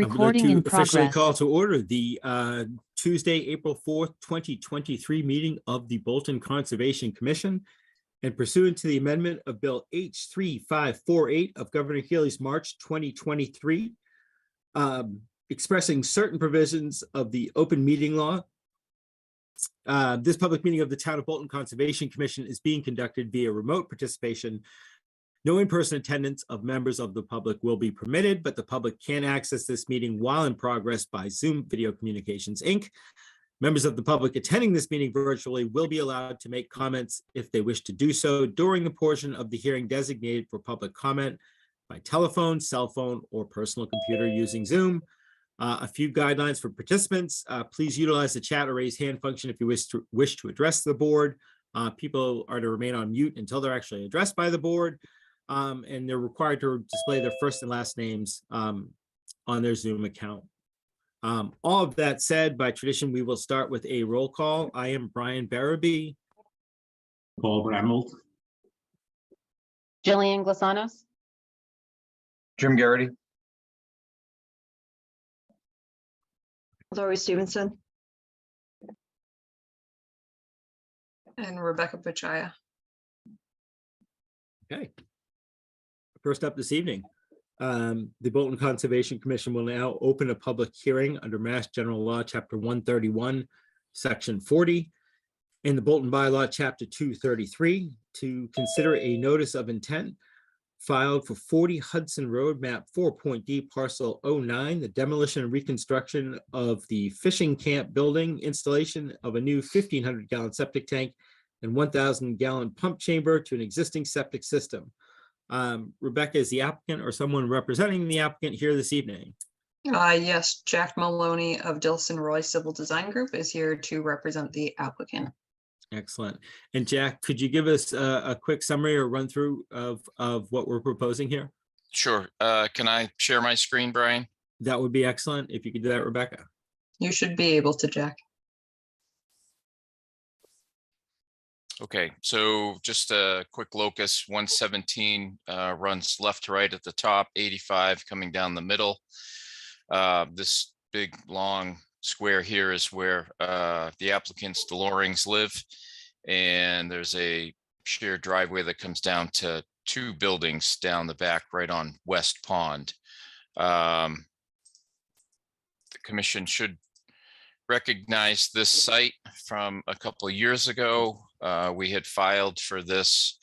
I would like Recording in to officially progress. call to order the Tuesday, April 4th, 2023 meeting of the Bolton Conservation Commission. And pursuant to the amendment of Bill H3548 of Governor Healy's March 2023, expressing certain provisions of the open meeting law. This public meeting of the Town of Bolton Conservation Commission is being conducted via remote participation. No in-person attendance of members of the public will be permitted, but the public can access this meeting while in progress by Zoom Video Communications, Inc. Members of the public attending this meeting virtually will be allowed to make comments if they wish to do so during the portion of the hearing designated for public comment by telephone, cell phone, or personal computer using Zoom. A few guidelines for participants. Please utilize the chat or raise hand function if you wish to address the board. People are to remain on mute until they're actually addressed by the board. And they're required to display their first and last names on their Zoom account. All of that said, by tradition, we will start with a roll call. I am Brian Barabee. Paul Bramwell. Jillian Glasanos. Jim Garrity. Laurie Stevenson. And Rebecca Pachaya. Okay. First up this evening, the Bolton Conservation Commission will now open a public hearing under Mass General Law, Chapter 131, Section 40, and the Bolton Bylaw, Chapter 233, to consider a notice of intent filed for 40 Hudson Road, map 4.D, parcel 09, the demolition and reconstruction of the fishing camp building, installation of a new 1,500-gallon septic tank and 1,000-gallon pump chamber to an existing septic system. Rebecca, is the applicant or someone representing the applicant here this evening? Yes, Jack Maloney of Dilson Roy Civil Design Group is here to represent the applicant. Excellent. And Jack, could you give us a quick summary or run through of what we're proposing here? Sure. Can I share my screen, Brian? That would be excellent if you could do that, Rebecca. You should be able to, Jack. Okay, so just a quick locus, 117 runs left to right at the top, 85 coming down the middle. This big long square here is where the applicants, the Lorings, live. And there's a shared driveway that comes down to two buildings down the back right on West Pond. The commission should recognize this site from a couple of years ago. We had filed for this,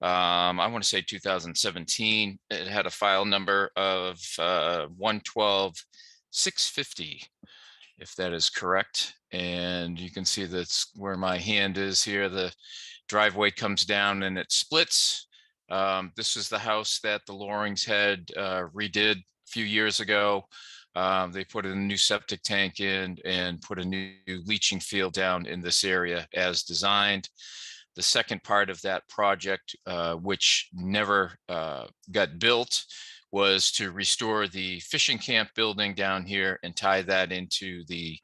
I want to say 2017. It had a file number of 112-650, if that is correct. And you can see that's where my hand is here. The driveway comes down and it splits. This is the house that the Lorings had redid a few years ago. They put a new septic tank in and put a new leaching field down in this area as designed. The second part of that project, which never got built, was to restore the fishing camp building down here and tie that into the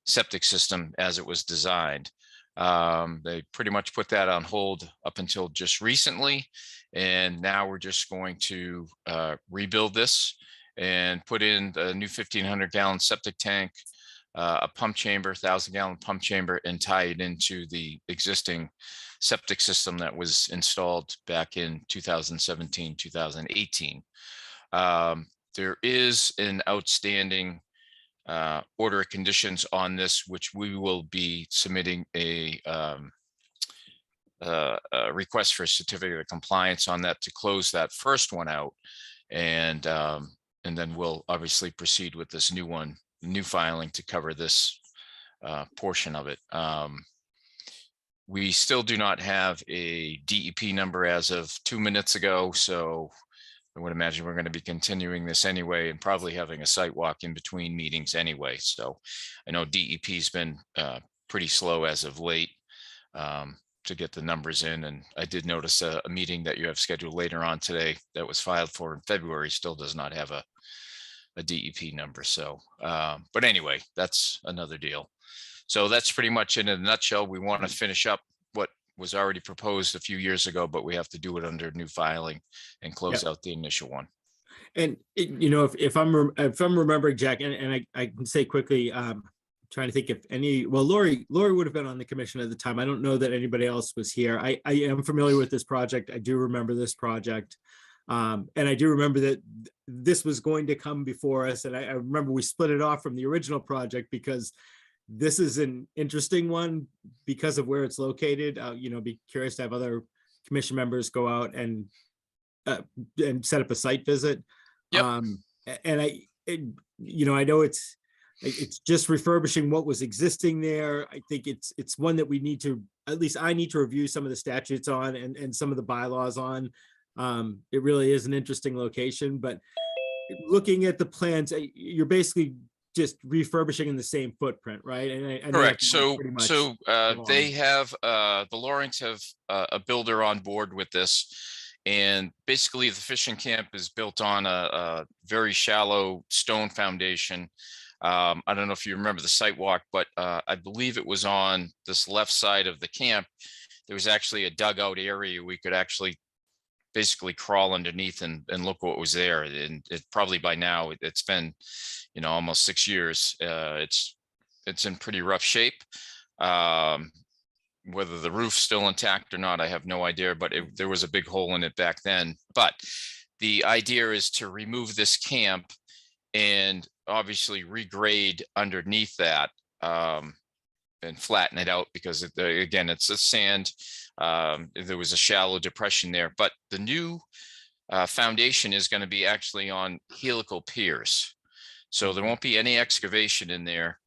septic system as it was designed. They pretty much put that on hold up until just recently. And now we're just going to rebuild this and put in a new 1,500-gallon septic tank, a pump chamber, 1,000-gallon pump chamber, and tie it into the existing septic system that was installed back in 2017, 2018. There is an outstanding order of conditions on this, which we will be submitting a request for a certificate of compliance on that to close that first one out. And then we'll obviously proceed with this new filing to cover this portion of it. We still do not have a DEP number as of 2 minutes ago, so I would imagine we're going to be continuing this anyway and probably having a site walk in between meetings anyway. So I know DEP's been pretty slow as of late to get the numbers in. And I did notice a meeting that you have scheduled later on today that was filed for in February still does not have a DEP number. So, but anyway, that's another deal. So that's pretty much in a nutshell. We want to finish up what was already proposed a few years ago, but we have to do it under new filing and close out the initial one. And if I'm remembering, Jack, and I can say quickly, trying to think if Lori would have been on the commission at the time. I don't know that anybody else was here. I am familiar with this project. I do remember this project. And I do remember that this was going to come before us. And I remember we split it off from the original project because this is an interesting one because of where it's located. Be curious to have other commission members go out and set up a site visit. Yep. And I know it's just refurbishing what was existing there. I think it's one that we need to, at least I need to review some of the statutes on and some of the bylaws on. It really is an interesting location, but looking at the plans, you're basically just refurbishing in the same footprint, right? And I know Correct. that's So, pretty much they have, the Lorings have a builder on board with this. And basically the fishing camp is built on a very shallow stone foundation. I don't know if you remember the site walk, but I believe it was on this left side of the camp. There was actually a dugout area we could actually basically crawl underneath and look what was there. And it probably by now it's been, almost 6 years. It's in pretty rough shape. Whether the roof's still intact or not, I have no idea, but there was a big hole in it back then. But the idea is to remove this camp and obviously regrade underneath that and flatten it out because again, it's a sand. There was a shallow depression there, but the new foundation is going to be actually on helical piers. So there won't be any excavation in there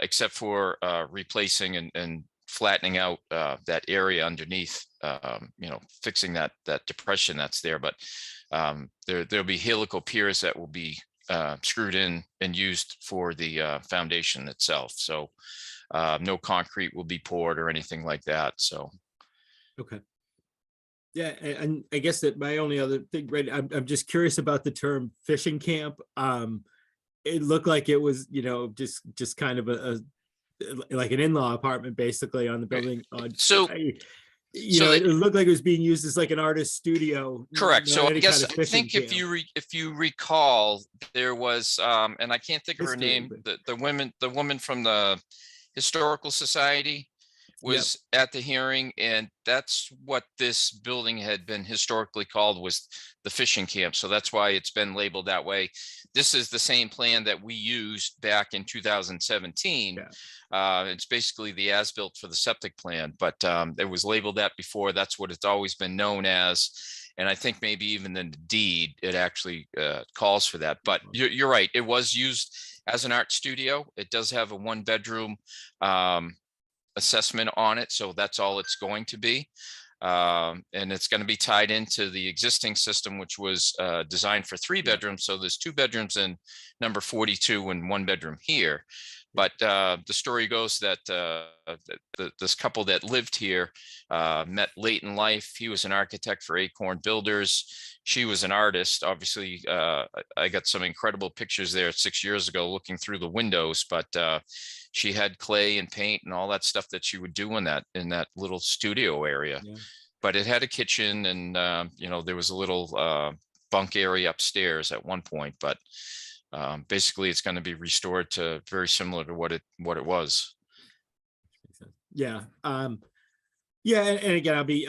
except for replacing and flattening out that area underneath, fixing that depression that's there. But there'll be helical piers that will be screwed in and used for the foundation itself. So no concrete will be poured or anything like that. So. Okay. Yeah, and I guess that my only other thing, right, I'm just curious about the term fishing camp. It looked like it was, just kind of a like an in-law apartment basically on the building. It looked like it was being used as like an artist studio. Correct. So I guess kind of I think fishing if you recall, there was and I can't think of her History, name, but- the woman from the Historical Society was at the hearing, and that's what this building had been historically called, was the fishing camp. So that's why it's been labeled that way. This is the same plan that we used back in 2017. It's basically the as-built for the septic plan, but it was labeled that before. That's what it's always been known as. And I think maybe even in the deed, it actually calls for that. But you're right. It was used as an art studio. It does have a 1-bedroom assessment on it. So that's all it's going to be. And it's going to be tied into the existing system, which was designed for 3 bedrooms. So there's 2 bedrooms in number 42 and 1 bedroom here. But the story goes that this couple that lived here met late in life. He was an architect for Acorn Builders. She was an artist. Obviously, I got some incredible pictures there 6 years ago looking through the windows, but she had clay and paint and all that stuff that she would do in that little studio area. But it had a kitchen and, there was a little bunk area upstairs at one point, but basically it's going to be restored to very similar to what it was. Yeah. And again, I'll be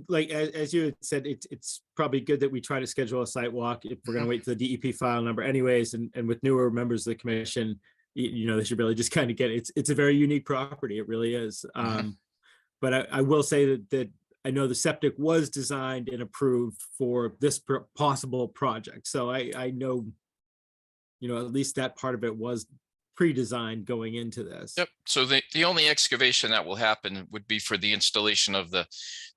like, as you had said, it's probably good that we try to schedule a site walk if we're going to wait for the DEP file number anyways. And with newer members of the commission, they should really just kind of get it. It's a very unique property. It really is. But I will say that I know the septic was designed and approved for this possible project. So I know, at least that part of it was pre-designed going into this. Yep. So the only excavation that will happen would be for the installation of the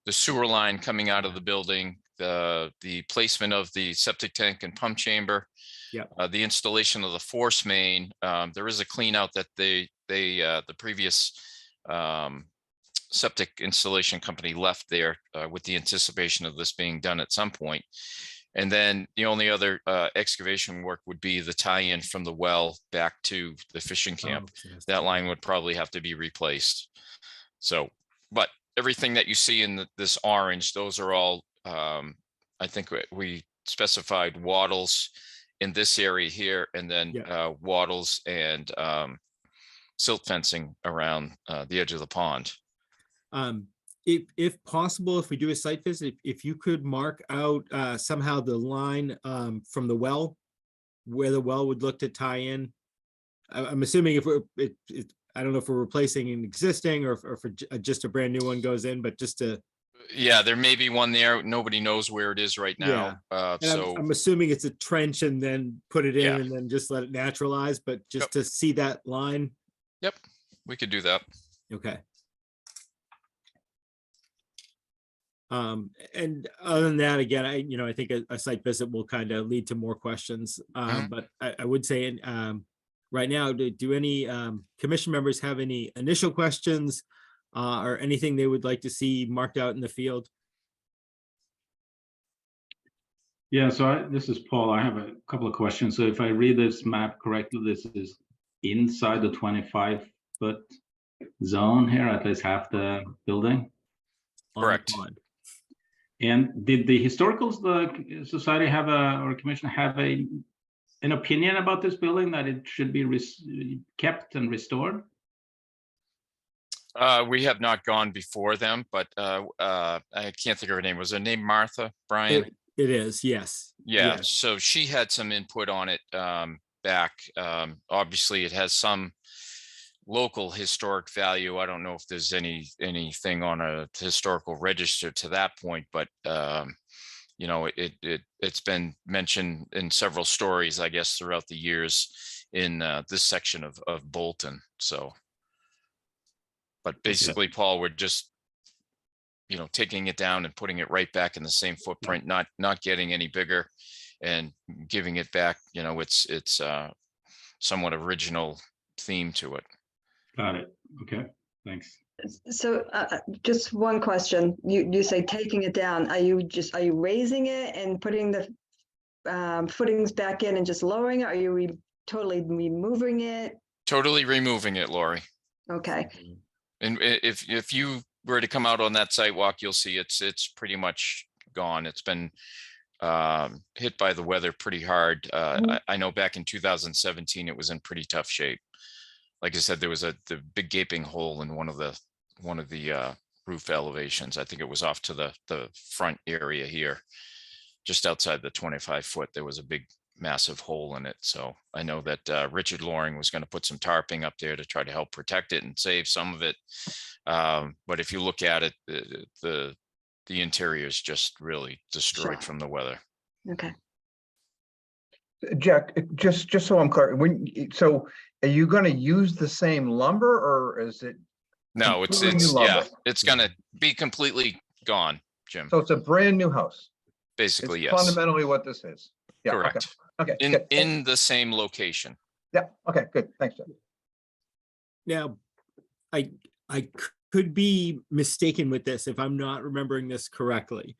sewer line coming out of the building, the placement of the septic tank and pump chamber, the installation of the force main. There is a clean out that the previous septic installation company left there with the anticipation of this being done at some point. And then the only other excavation work would be the tie-in from the well back to the fishing camp. That line would probably have to be replaced. So, but everything that you see in this orange, those are all, I think we specified wattles in this area here, and then Yeah. wattles and silt fencing around the edge of the pond. If possible, if we do a site visit, if you could mark out somehow the line from the well, where the well would look to tie in. I'm assuming if we're, I don't know if we're replacing an existing or if just a brand new one goes in, but just to, Yeah, there may be one there. Nobody knows where it is right now. and So I'm assuming it's a trench and then put it in Yeah. and then just let it naturalize, but just Yep. to see that line. we could do that. Okay. And other than that, again, I think a site visit will kind of lead to more questions. Mhm. But I would say, right now, do any commission members have any initial questions or anything they would like to see marked out in the field? Yeah, so this is Paul. I have a couple of questions. So if I read this map correctly, this is inside the 25-foot zone here, at least half the building. on the Correct. pond? And did the historical society have or commission have an opinion about this building, that it should be kept and restored? We have not gone before them, but I can't think of her name. Was her name Martha, Brian? It is, yes. Yeah, yes. so she had some input on it back. Obviously, it has some local historic value. I don't know if there's anything on a historical register to that point, but it's been mentioned in several stories, I guess, throughout the years in this section of Bolton. So, but basically, Paul, we're just taking it down and putting it right back in the same footprint, not getting any bigger, and giving it back. It's somewhat original theme to it. Got it. Okay, thanks. So just one question. You say taking it down. Are you raising it and putting the footings back in and just lowering it? Are you totally removing it? Totally removing it, Lori. Okay. And if you were to come out on that sidewalk, you'll see it's pretty much gone. It's been hit by the weather pretty hard. I know back in 2017, it was in pretty tough shape. Like I said, there was the big gaping hole in one of the roof elevations. I think it was off to the front area here, just outside the 25-foot. There was a big, massive hole in it. So I know that Richard Loring was going to put some tarping up there to try to help protect it and save some of it. But if you look at it, the interior is just really destroyed Sure. from the weather. Okay. Jack, just so I'm clear, so are you going to use the same lumber, or is it? No, Completely new yeah, lumber. it's going to be completely gone, Jim. So it's a brand new house? Basically, It's yes, fundamentally what this is? Yeah. okay, correct. Okay. In good. in the same location. Yeah, okay, good. Thanks, Jack. Now, I could be mistaken with this if I'm not remembering this correctly.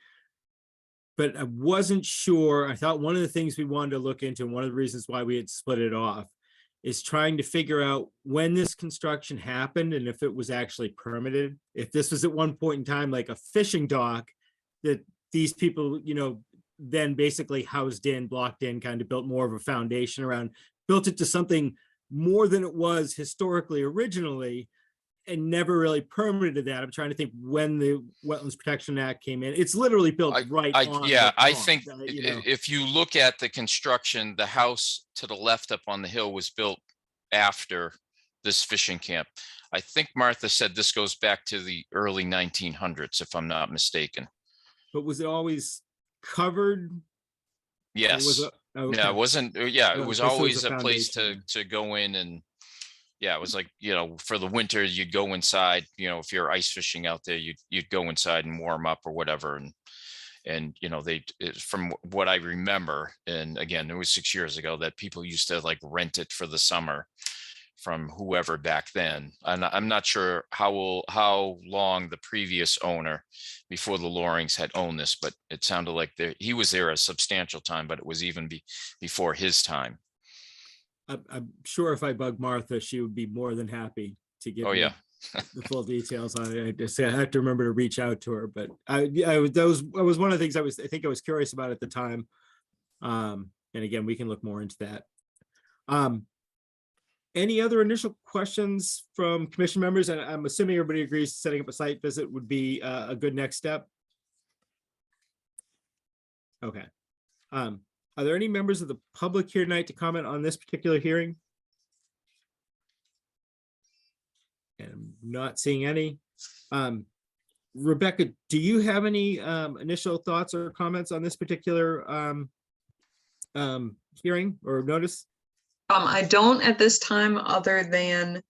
But I wasn't sure. I thought one of the things we wanted to look into, and one of the reasons why we had split it off, is trying to figure out when this construction happened and if it was actually permitted. If this was at one point in time like a fishing dock that these people, then basically housed in, blocked in, kind of built more of a foundation around, built it to something more than it was historically originally, and never really permitted that. I'm trying to think when the Wetlands Protection Act came in. It's literally built right on. Yeah, the I pond, think if if you look at the construction, the house to the left up on the hill was built after this fishing camp. I think Martha said this goes back to the early 1900s, if I'm not mistaken. But was it always covered? Or Yes. was it- okay. Yeah, it wasn't, yeah, it No, was this was always a a place foundation. to go in and, yeah, it was like, for the winter, you'd go inside, if you're ice fishing out there, you'd go inside and warm up or whatever. And from what I remember, and again, it was 6 years ago, that people used to like rent it for the summer from whoever back then. And I'm not sure how long the previous owner before the Lorings had owned this, but it sounded like he was there a substantial time, but it was even before his time. I'm sure if I bug Martha, she would be more than happy to give Oh, me yeah. the full details on it. I have to remember to reach out to her, but that was one of the things I think I was curious about at the time. And again, we can look more into that. Any other initial questions from commission members? And I'm assuming everybody agrees setting up a site visit would be a good next step. Okay. Are there any members of the public here tonight to comment on this particular hearing? And I'm not seeing any. Rebecca, do you have any initial thoughts or comments on this particular hearing or notice? I don't at this time, other than,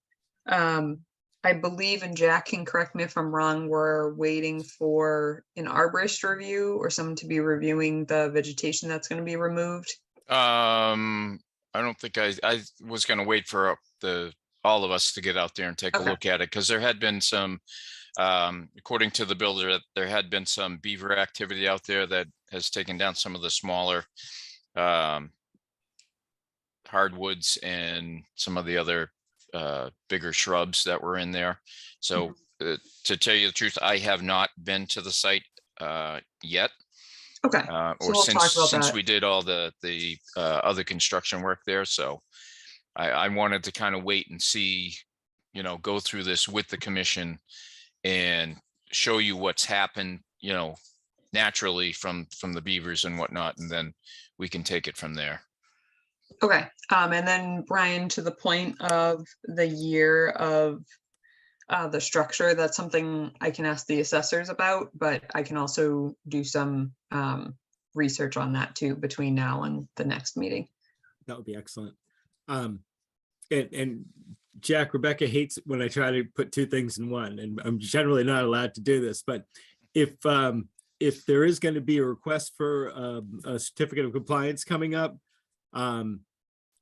I believe, and Jack can correct me if I'm wrong, we're waiting for an arborist review or someone to be reviewing the vegetation that's gonna be removed. I don't think I was gonna wait for all of us to get out there and take a Okay. look at it, because there had been some, according to the builder, there had been some beaver activity out there that has taken down some of the smaller hardwoods and some of the other bigger shrubs that were in there. So to tell you the truth, I have not been to the site yet. Okay, Or we'll talk about since that. we did all the other construction work there. So I wanted to kind of wait and see, go through this with the commission and show you what's happened, naturally from the beavers and whatnot, and then we can take it from there. Okay, and then Brian, to the point of the year of the structure, that's something I can ask the assessors about, but I can also do some research on that too between now and the next meeting. That would be excellent. And Jack, Rebecca hates when I try to put two things in one, and I'm generally not allowed to do this, but if there is going to be a request for a certificate of compliance coming up,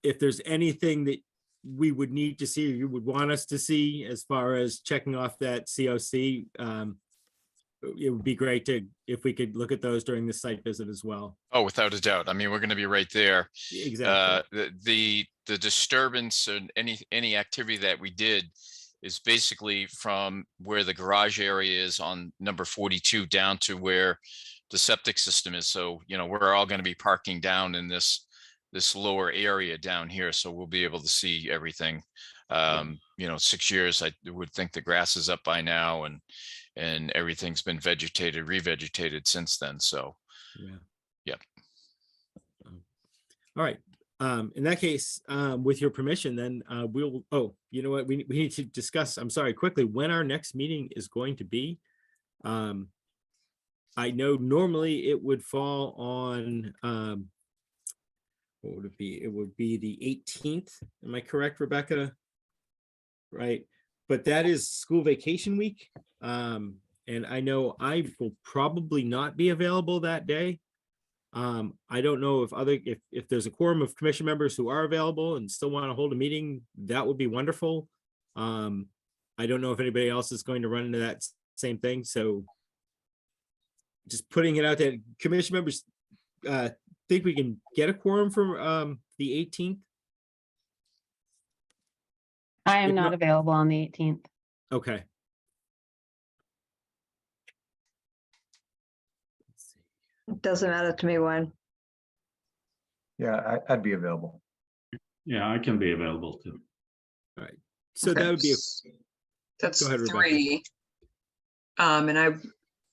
if there's anything that we would need to see, or you would want us to see as far as checking off that COC, it would be great if we could look at those during the site visit as well. Oh, without a doubt. I mean, we're going to be right there. Exactly. The disturbance and any activity that we did is basically from where the garage area is on number 42 down to where the septic system is. So, we're all going to be parking down in this lower area down here. So we'll be able to see everything. 6 years, I would think the grass is up by now, and everything's been revegetated since then. So, Yeah. Yep. All right. In that case, with your permission, then we'll, you know what, we need to discuss, I'm sorry, quickly, when our next meeting is going to be. I know normally it would fall on, what would it be? It would be the 18th. Am I correct, Rebecca? Right. But that is school vacation week. And I know I will probably not be available that day. I don't know if there's a quorum of commission members who are available and still want to hold a meeting, that would be wonderful. I don't know if anybody else is going to run into that same thing. So just putting it out there, commission members, think we can get a quorum for the 18th? I am If not not- available on the 18th. Okay. Let's see. It doesn't matter to me when. Yeah, I'd be available. Yeah, I can be available too. So that would be, That's Go ahead, Rebecca. 3. And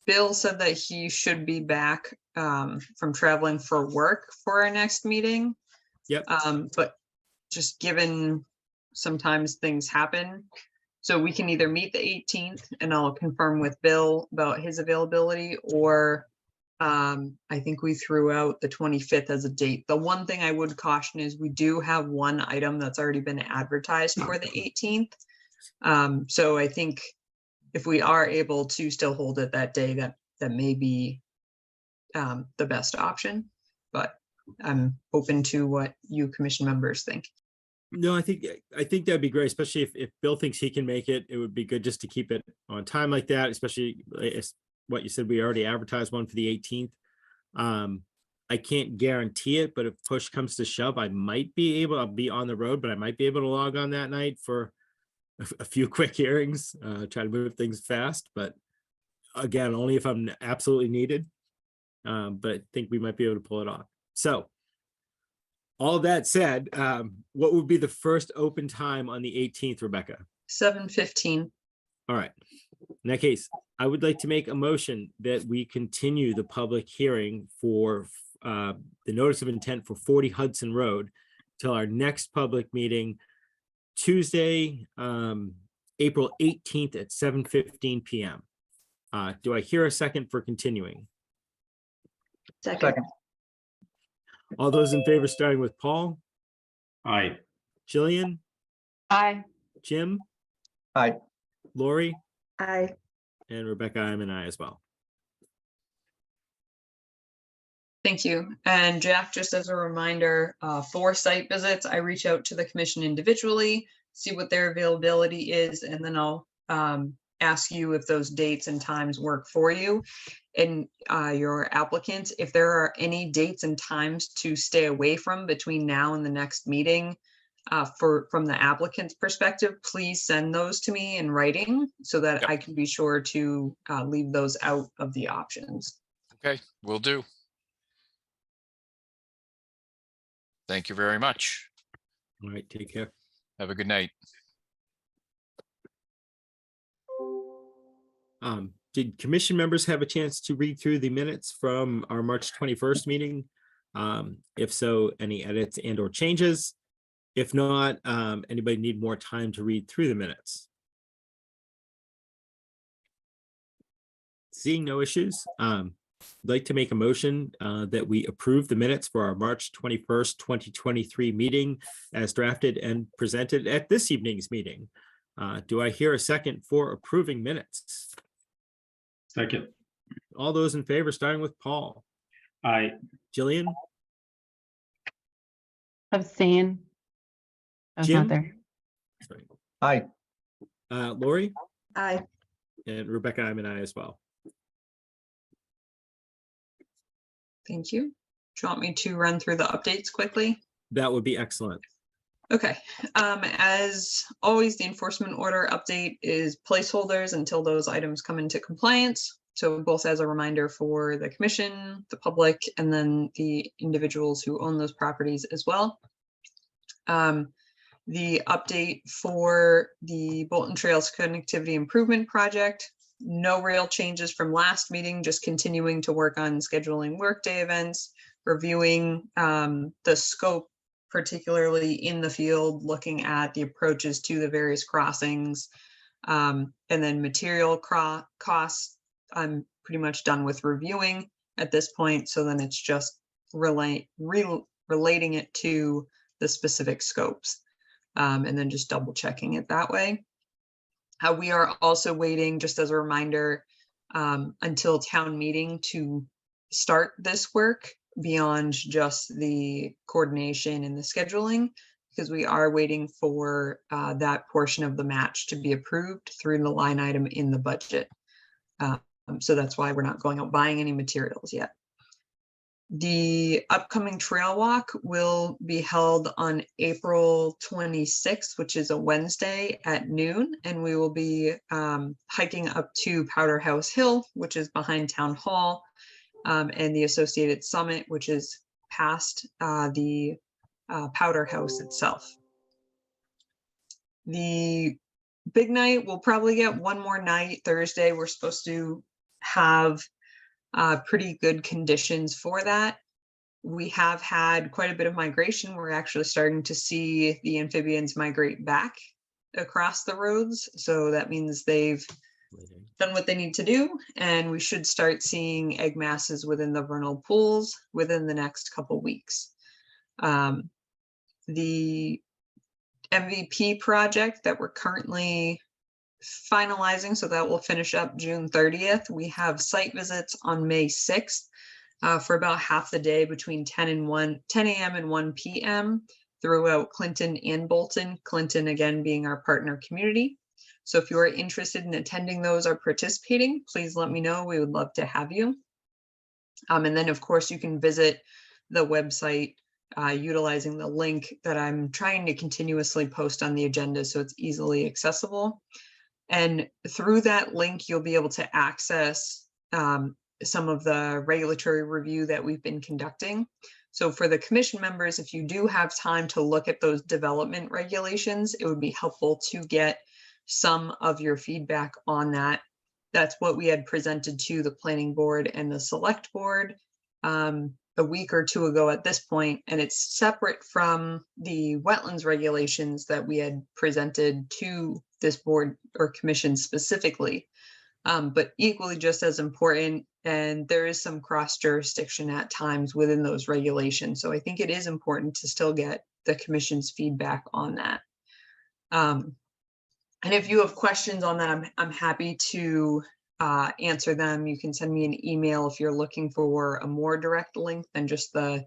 Bill said that he should be back from traveling for work for our next meeting. Yep. But just given sometimes things happen, so we can either meet the 18th and I'll confirm with Bill about his availability, or I think we threw out the 25th as a date. The one thing I would caution is we do have one item that's already been advertised for the 18th. So I think if we are able to still hold it that day, that may be the best option, but I'm open to what you commission members think. no, I think that'd be great, especially if Bill thinks he can make it. It would be good just to keep it on time like that, especially as what you said, we already advertised one for the 18th. I can't guarantee it, but if push comes to shove, I'll be on the road, but I might be able to log on that night for a few quick hearings, try to move things fast, but again, only if I'm absolutely needed. But I think we might be able to pull it off. So All that said, what would be the first open time on the 18th, Rebecca? 7:15. All right. In that case, I would like to make a motion that we continue the public hearing for the notice of intent for 40 Hudson Road till our next public meeting, Tuesday, April 18th at 7:15 PM. Do I hear a second for continuing? Second, Second, All those in favor, starting with Paul, Aye. Jillian, Aye. Jim, aye, Lori, aye. and Rebecca, I'm an aye as well. Thank you. And Jack, just as a reminder, for site visits, I reach out to the commission individually, see what their availability is, and then I'll ask you if those dates and times work for you. And your applicants, if there are any dates and times to stay away from between now and the next meeting, from the applicant's perspective, please send those to me in writing so that Yep. I can be sure to leave those out of the options. Okay, will do. Thank you very much. All right, take care. Have a good night. Did commission members have a chance to read through the minutes from our March 21st meeting? If so, any edits and or changes? If not, anybody need more time to read through the minutes? Seeing no issues, I'd like to make a motion that we approve the minutes for our March 21st, 2023 meeting as drafted and presented at this evening's meeting. Do I hear a second for approving minutes? Second. All those in favor, starting with Paul, Aye. Jillian, Abstain. I was Jim? not there. sorry, aye, Lori, Aye. and Rebecca, I'm an aye as well. Thank you. Do you want me to run through the updates quickly? That would be excellent. Okay, as always, the enforcement order update is placeholders until those items come into compliance. So both as a reminder for the commission, the public, and then the individuals who own those properties as well. The update for the Bolton Trails Connectivity Improvement Project, no real changes from last meeting, just continuing to work on scheduling workday events, reviewing the scope, particularly in the field, looking at the approaches to the various crossings, and then material costs. I'm pretty much done with reviewing at this point, so then it's just relating it to the specific scopes, and then just double checking it that way. We are also waiting, just as a reminder, until town meeting to start this work beyond just the coordination and the scheduling, because we are waiting for that portion of the match to be approved through the line item in the budget. So that's why we're not going out buying any materials yet. The upcoming trail walk will be held on April 26th, which is a Wednesday at noon, and we will be hiking up to Powder House Hill, which is behind Town Hall, and the associated summit, which is past the Powder House itself. The big night, we'll probably get one more night. Thursday, we're supposed to have pretty good conditions for that. We have had quite a bit of migration. We're actually starting to see the amphibians migrate back across the roads. So that means they've done what they need to do, and we should start seeing egg masses within the vernal pools within the next couple weeks. The MVP project that we're currently finalizing, so that will finish up June 30th. We have site visits on May 6th for about half the day between 10 a.m. and 1 p.m. throughout Clinton and Bolton. Clinton, again, being our partner community. So if you are interested in attending those or participating, please let me know. We would love to have you. And then, of course, you can visit the website utilizing the link that I'm trying to continuously post on the agenda so it's easily accessible. And through that link, you'll be able to access some of the regulatory review that we've been conducting. So for the commission members, if you do have time to look at those development regulations, it would be helpful to get some of your feedback on that. That's what we had presented to the planning board and the select board a week or two ago at this point, and it's separate from the wetlands regulations that we had presented to this board or commission specifically. But equally just as important, and there is some cross jurisdiction at times within those regulations. So I think it is important to still get the commission's feedback on that. And if you have questions on that, I'm happy to answer them. You can send me an email if you're looking for a more direct link than just the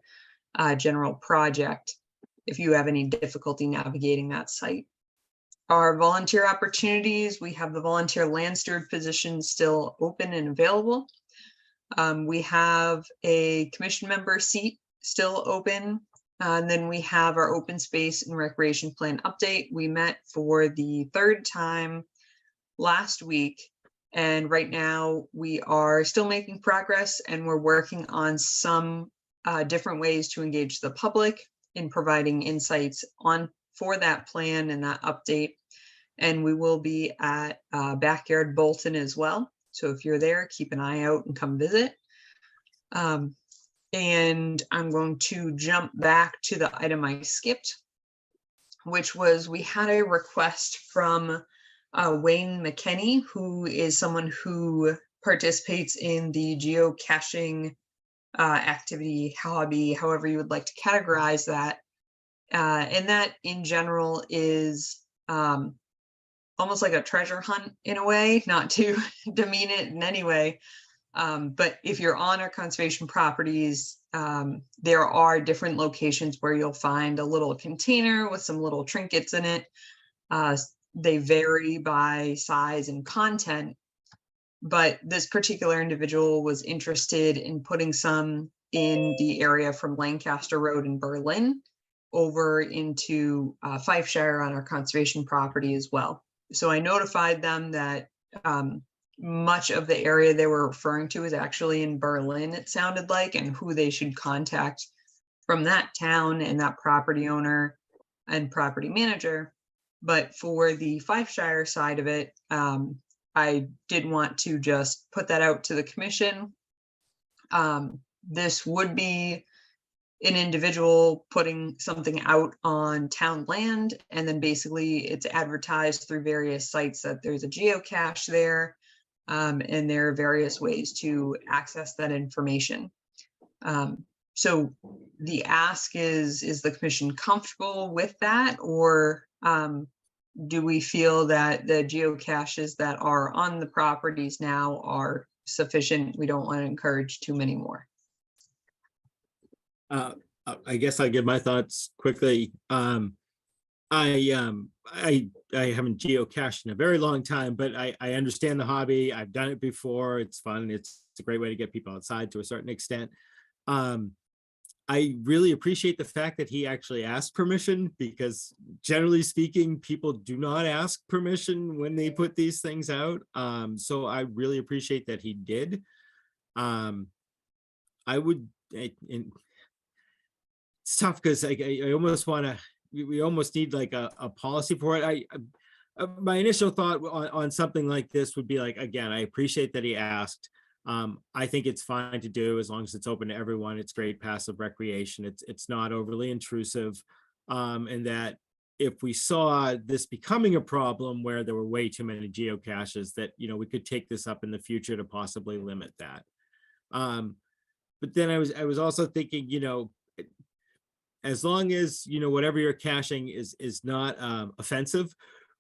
general project, if you have any difficulty navigating that site. Our volunteer opportunities, we have the volunteer land steward position still open and available. We have a commission member seat still open. And then we have our open space and recreation plan update. We met for the third time last week. And right now we are still making progress, and we're working on some different ways to engage the public in providing insights on for that plan and that update. And we will be at Backyard Bolton as well. So if you're there, keep an eye out and come visit. And I'm going to jump back to the item I skipped, which was we had a request from Wayne McKenney, who is someone who participates in the geocaching activity, hobby, however you would like to categorize that. And that in general is almost like a treasure hunt in a way, not to demean it in any way. But if you're on our conservation properties, there are different locations where you'll find a little container with some little trinkets in it. They vary by size and content, but this particular individual was interested in putting some in the area from Lancaster Road in Berlin over into Fifeshire on our conservation property as well. So I notified them that much of the area they were referring to is actually in Berlin, it sounded like, and who they should contact from that town and that property owner and property manager. But for the Fifeshire side of it, I did want to just put that out to the commission. This would be an individual putting something out on town land, and then basically it's advertised through various sites that there's a geocache there, and there are various ways to access that information. So the ask is the commission comfortable with that, or do we feel that the geocaches that are on the properties now are sufficient? We don't want to encourage too many more. I guess I'll give my thoughts quickly. I haven't geocached in a very long time, but I understand the hobby. I've done it before. It's fun. It's a great way to get people outside to a certain extent. I really appreciate the fact that he actually asked permission, because generally speaking, people do not ask permission when they put these things out. So I really appreciate that he did. It's tough because I almost want to, we almost need like a policy for it. My initial thought on something like this would be like, again, I appreciate that he asked. I think it's fine to do as long as it's open to everyone. It's great passive recreation. It's not overly intrusive. And that if we saw this becoming a problem where there were way too many geocaches, that, you know, we could take this up in the future to possibly limit that. But then I was also thinking, you know, as long as, you know, whatever you're caching is not offensive,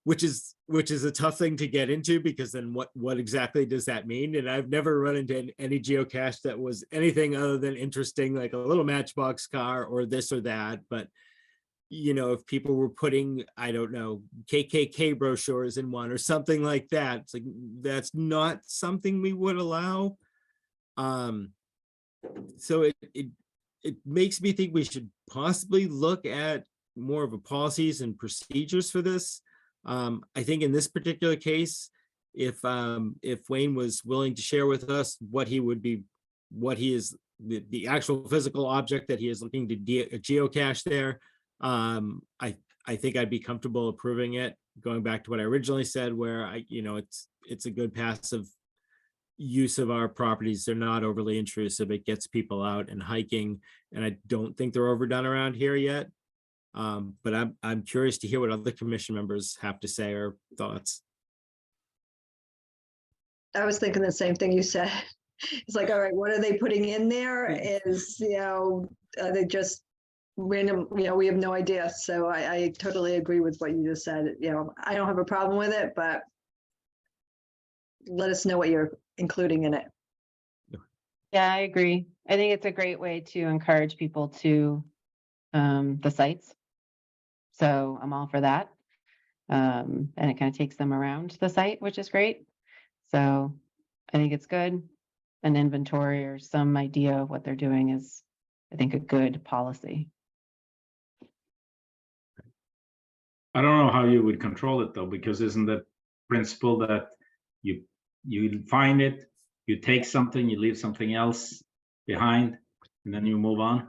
which is a tough thing to get into, because then what exactly does that mean? And I've never run into any geocache that was anything other than interesting, like a little Matchbox car or this or that. But, you know, if people were putting, I don't know, KKK brochures in one or something like that, it's like, that's not something we would allow. So it makes me think we should possibly look at more of a policies and procedures for this. I think in this particular case, if Wayne was willing to share with us what he would be what he is, the actual physical object that he is looking to geocache there. I think I'd be comfortable approving it, going back to what I originally said, where it's a good passive use of our properties. They're not overly intrusive. It gets people out and hiking, and I don't think they're overdone around here yet. But I'm curious to hear what other commission members have to say or thoughts. I was thinking the same thing you said. It's like, all right, what are they putting in there? Is, are they just random, we have no idea. So I totally agree with what you just said. I don't have a problem with it, but let us know what you're including in it. Yeah, I agree. I think it's a great way to encourage people to the sites. So I'm all for that. And it kind of takes them around the site, which is great. So I think it's good. An inventory or some idea of what they're doing is, I think, a good policy. I don't know how you would control it though, because isn't the principle that you find it, you take something, you leave something else behind, and then you move on?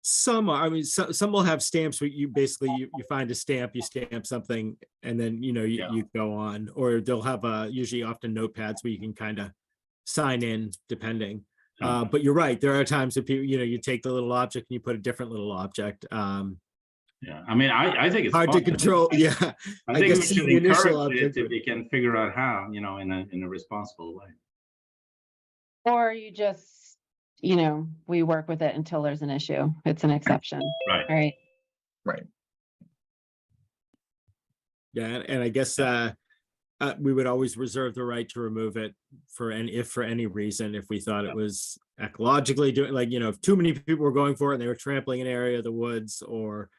Some are, some will have stamps where you basically, you find a stamp, you stamp something, and then, you go on, or they'll have usually often notepads where you can kind of sign in depending. But you're right. There are times that people, you take the little object and you put a different little object. Yeah, I think it's Hard to fun. control. Yeah. I think we guess should the initial encourage it object, if we can figure out how, in a responsible way. Or you just, we work with it until there's an issue. It's an exception. Right. Right. Right. Yeah, and I guess we would always reserve the right to remove it for any reason, if we thought it was ecologically doing, if too many people were going for it and they were trampling an area of the woods, or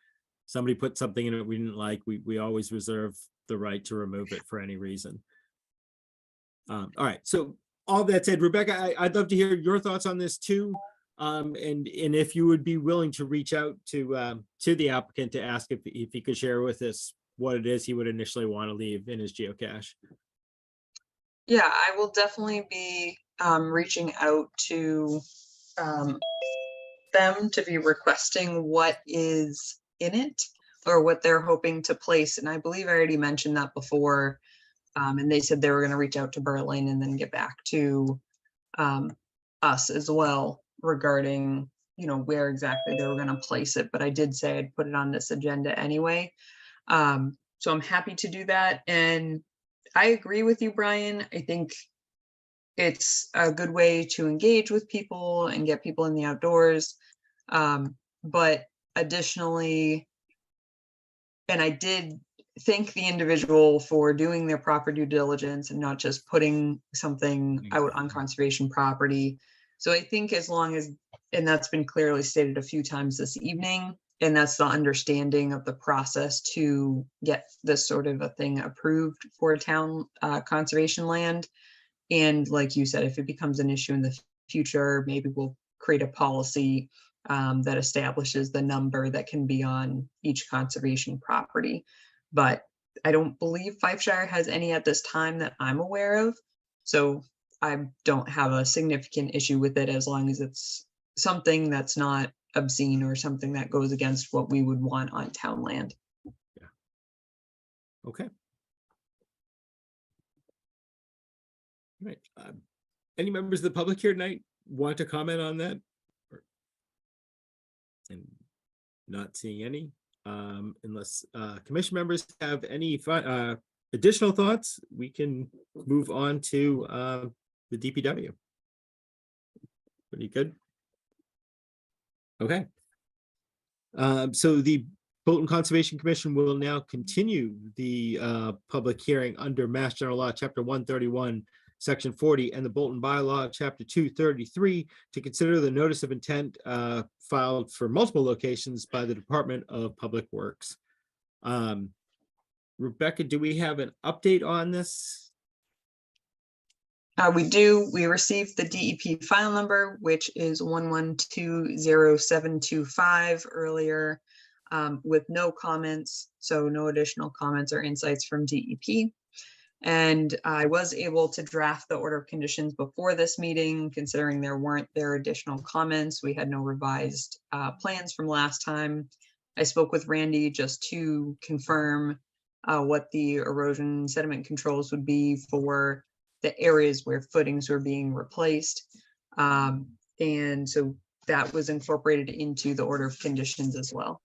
somebody put something in it we didn't like, we always reserve the right to remove it for any reason. All right, so all that said, Rebecca, I'd love to hear your thoughts on this too. And if you would be willing to reach out to the applicant to ask if he could share with us what it is he would initially want to leave in his geocache. Yeah, I will definitely be reaching out to them to be requesting what is in it or what they're hoping to place. And I believe I already mentioned that before. And they said they were going to reach out to Berlin and then get back to us as well regarding, where exactly they were going to place it. But I did say I'd put it on this agenda anyway. So I'm happy to do that. And I agree with you, Brian. I think it's a good way to engage with people and get people in the outdoors. But additionally, and I did thank the individual for doing their proper due diligence and not just putting something out on conservation property. So I think as long as, and that's been clearly stated a few times this evening, and that's the understanding of the process to get this sort of a thing approved for town conservation land. And like you said, if it becomes an issue in the future, maybe we'll create a policy that establishes the number that can be on each conservation property. But I don't believe Fifeshire has any at this time that I'm aware of. So I don't have a significant issue with it as long as it's something that's not obscene or something that goes against what we would want on town land. Yeah. Okay. All right. Any members of the public here tonight want to comment on that? And not seeing any, unless commission members have any additional thoughts, we can move on to the DPW. Pretty good. Okay. So the Bolton Conservation Commission will now continue the public hearing under Mass General Law, Chapter 131, Section 40, and the Bolton Bylaw, Chapter 233, to consider the notice of intent filed for multiple locations by the Department of Public Works. Rebecca, do we have an update on this? We do. We received the DEP file number, which is 1120725 earlier, with no comments. So no additional comments or insights from DEP. And I was able to draft the order of conditions before this meeting, considering there weren't additional comments. We had no revised plans from last time. I spoke with Randy just to confirm what the erosion sediment controls would be for the areas where footings were being replaced. And so that was incorporated into the order of conditions as well.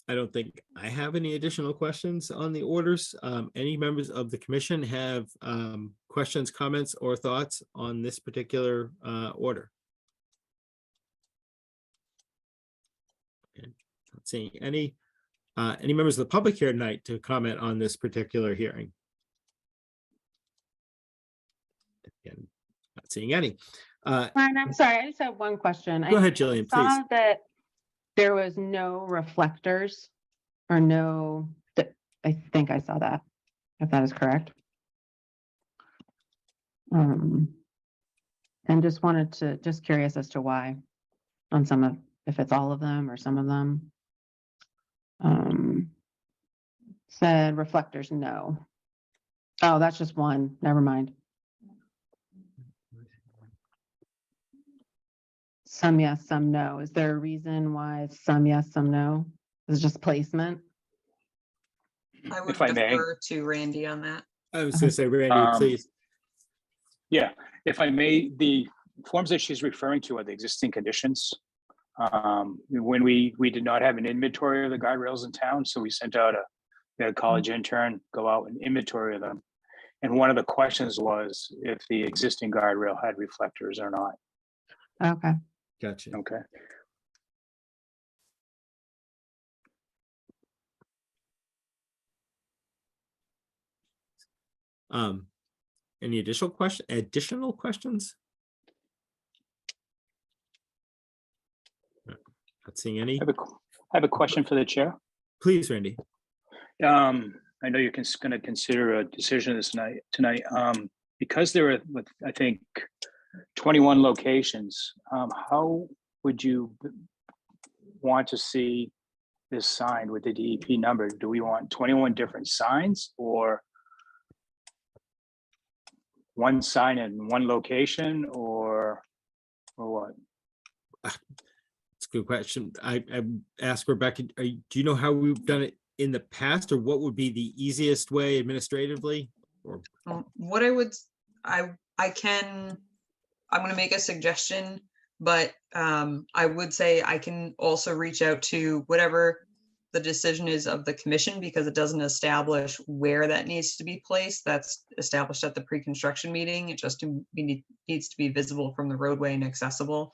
I don't think I have any additional questions on the orders. Any members of the commission have questions, comments, or thoughts on this particular order? Okay, not seeing any members of the public here tonight to comment on this particular hearing. Again, not seeing any. Brian, I'm sorry, I just have one question. Go ahead, Jillian, please. Saw that there was no reflectors or no, I think I saw that, if that is correct. And just wanted to, just curious as to why on some of, if it's all of them or some of them. Said reflectors, no. Oh, that's just one, never mind. Some yes, some no. Is there a reason why it's some yes, some no? Is it just placement? I would If I may. defer to Randy on that. I was going to say, Randy, please. Yeah, if I may, the forms that she's referring to are the existing conditions. When we did not have an inventory of the guardrails in town, so we sent out we had a college intern go out and inventory of them. And one of the questions was if the existing guardrail had reflectors or not. Okay. Gotcha. Okay. Any additional questions? No, not seeing any. I have a question for the chair. Please, Randy. I know you're going to consider a decision this tonight. Because there are, I think, 21 locations, how would you want to see this sign with the DEP number? Do we want 21 different signs or one sign in one location or what? It's a good question. I asked Rebecca, do you know how we've done it in the past, or what would be the easiest way administratively? Or What I'm going to make a suggestion, but I would say I can also reach out to whatever the decision is of the commission, because it doesn't establish where that needs to be placed. That's established at the pre-construction meeting. It just needs to be visible from the roadway and accessible.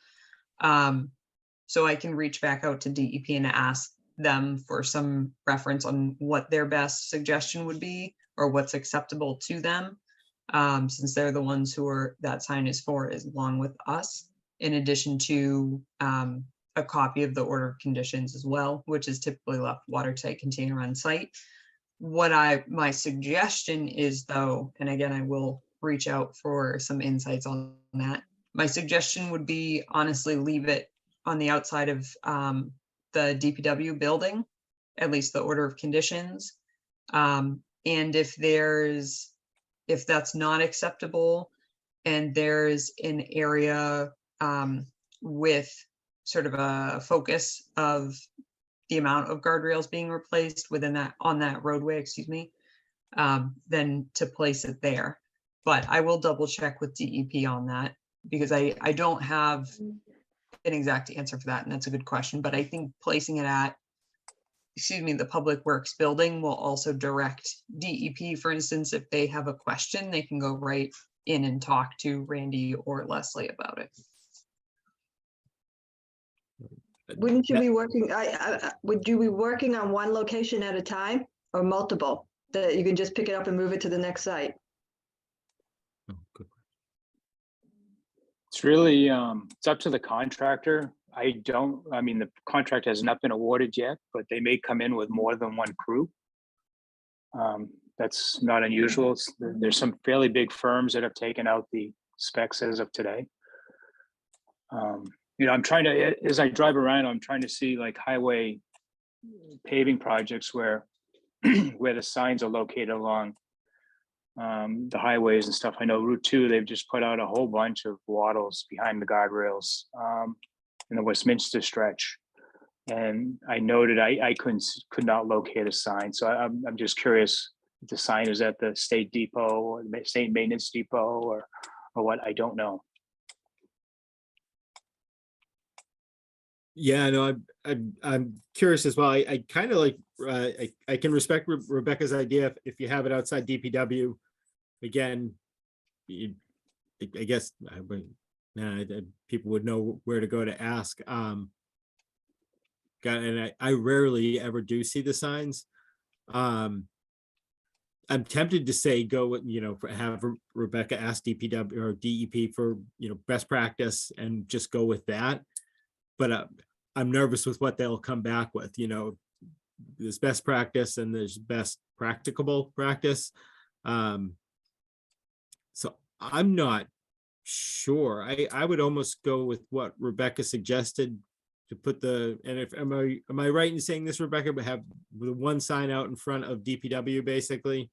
So I can reach back out to DEP and ask them for some reference on what their best suggestion would be or what's acceptable to them. Since they're the ones that sign is for, is along with us, in addition to a copy of the order of conditions as well, which is typically left watertight container on site. My suggestion is, though, and again, I will reach out for some insights on that. My suggestion would be, honestly, leave it on the outside of the DPW building, at least the order of conditions. And if that's not acceptable and there's an area with sort of a focus of the amount of guardrails being replaced on that roadway, then to place it there. But I will double check with DEP on that, because I don't have an exact answer for that, and that's a good question. But I think placing it at, the Public Works building will also direct DEP, for instance, if they have a question, they can go right in and talk to Randy or Leslie about it. Wouldn't you be working, would you be working on one location at a time or multiple? That you can just pick it up and move it to the next site? Oh, good. It's really, it's up to the contractor. The contract has not been awarded yet, but they may come in with more than one crew. That's not unusual. There's some fairly big firms that have taken out the specs as of today. I'm trying to, as I drive around, I'm trying to see like highway paving projects where where the signs are located along the highways and stuff. I know Route 2, they've just put out a whole bunch of wattles behind the guardrails in the Westminster stretch. And I noted I could not locate a sign. So I'm just curious if the sign is at the state depot or the state maintenance depot or what, I don't know. Yeah, no, I'm curious as well. I kind of like, I can respect Rebecca's idea if you have it outside DPW. Again, I guess people would know where to go to ask. And I rarely ever do see the signs. I'm tempted to say go, have Rebecca ask DPW or DEP for, best practice and just go with that. But I'm nervous with what they'll come back with. There's best practice and there's best practicable practice. So I'm not sure. I would almost go with what Rebecca suggested to put am I right in saying this, Rebecca, but have the one sign out in front of DPW basically?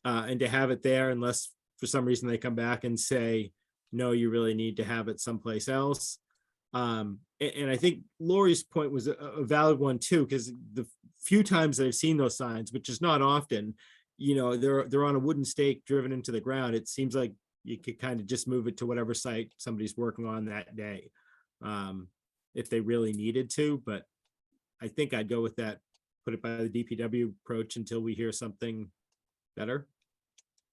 And to have it there unless for some reason they come back and say, no, you really need to have it someplace else. And I think Lori's point was a valid one too, because the few times that I've seen those signs, which is not often, they're on a wooden stake driven into the ground. It seems like you could kind of just move it to whatever site somebody's working on that day, if they really needed to. But I think I'd go with that, put it by the DPW approach until we hear something better.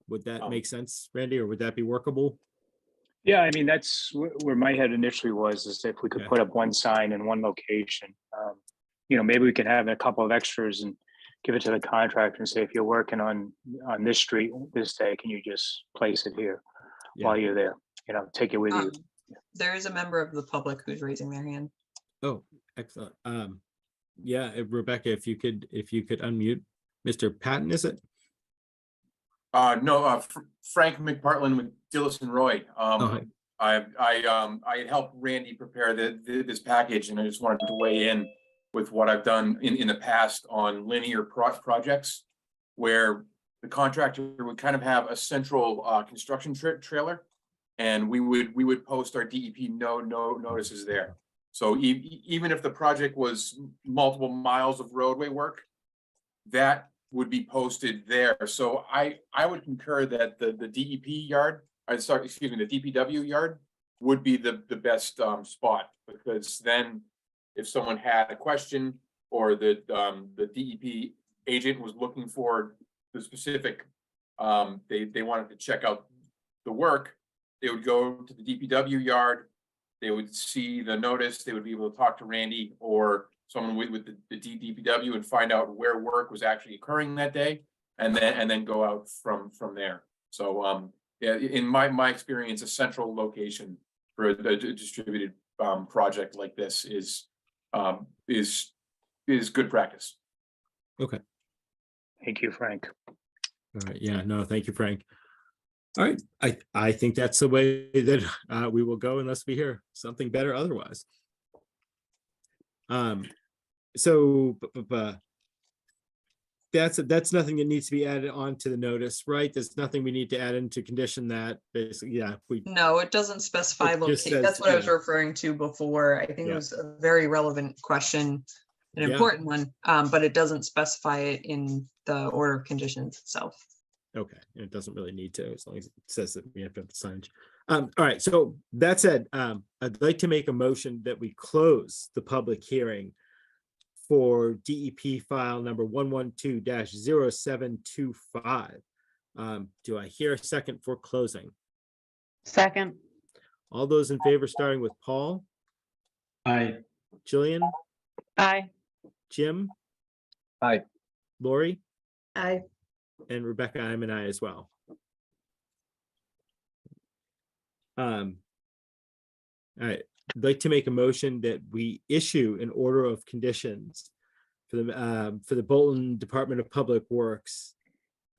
Would that make sense, Randy, or would that be workable? Yeah, I mean, that's where my head initially was, is if we could Okay. put up one sign in one location. Maybe we could have a couple of extras and give it to the contractor and say, if you're working on this street this day, can you just place it here Yeah. while you're there? Take it with you. There is a member of the public who's raising their hand. Oh, excellent. Yeah, Rebecca, if you could unmute Mr. Patton, is it? No, Frank McPartland with Dillis and Roy. hi. I had helped Randy prepare this package, and I just wanted to weigh in with what I've done in the past on linear projects, where the contractor would kind of have a central construction trailer, and we would post our DEP notices there. So even if the project was multiple miles of roadway work, that would be posted there. So I would concur that the DEP yard, the DPW yard would be the best spot, because then if someone had a question or the DEP agent was looking for the specific, they wanted to check out the work, they would go to the DPW yard, they would see the notice, they would be able to talk to Randy or someone with the DPW and find out where work was actually occurring that day, and then go out from there. So yeah, in my experience, a central location for a distributed project like this is good practice. Okay. Thank you, Frank. All right. Yeah, no, thank you, Frank. All right. I think that's the way that we will go unless we hear something better otherwise. So that's nothing that needs to be added on to the notice, right? There's nothing we need to add into condition that basically, yeah, No, it doesn't specify It just location. says, That's what I was yeah. referring to before. I think Yeah. it was a very relevant question, an Yeah. important one, but it doesn't specify it in the order of conditions itself. okay, it doesn't really need to, as long as it says that we have to have the signage. All right, so that said, I'd like to make a motion that we close the public hearing for DEP file number 112-0725. Do I hear a second for closing? Second. All those in favor, starting with Paul, Jillian, Aye. Jim? Aye. Lori? I, And Rebecca, I'm an aye as well. All right, I'd like to make a motion that we issue an order of conditions for the Bolton Department of Public Works.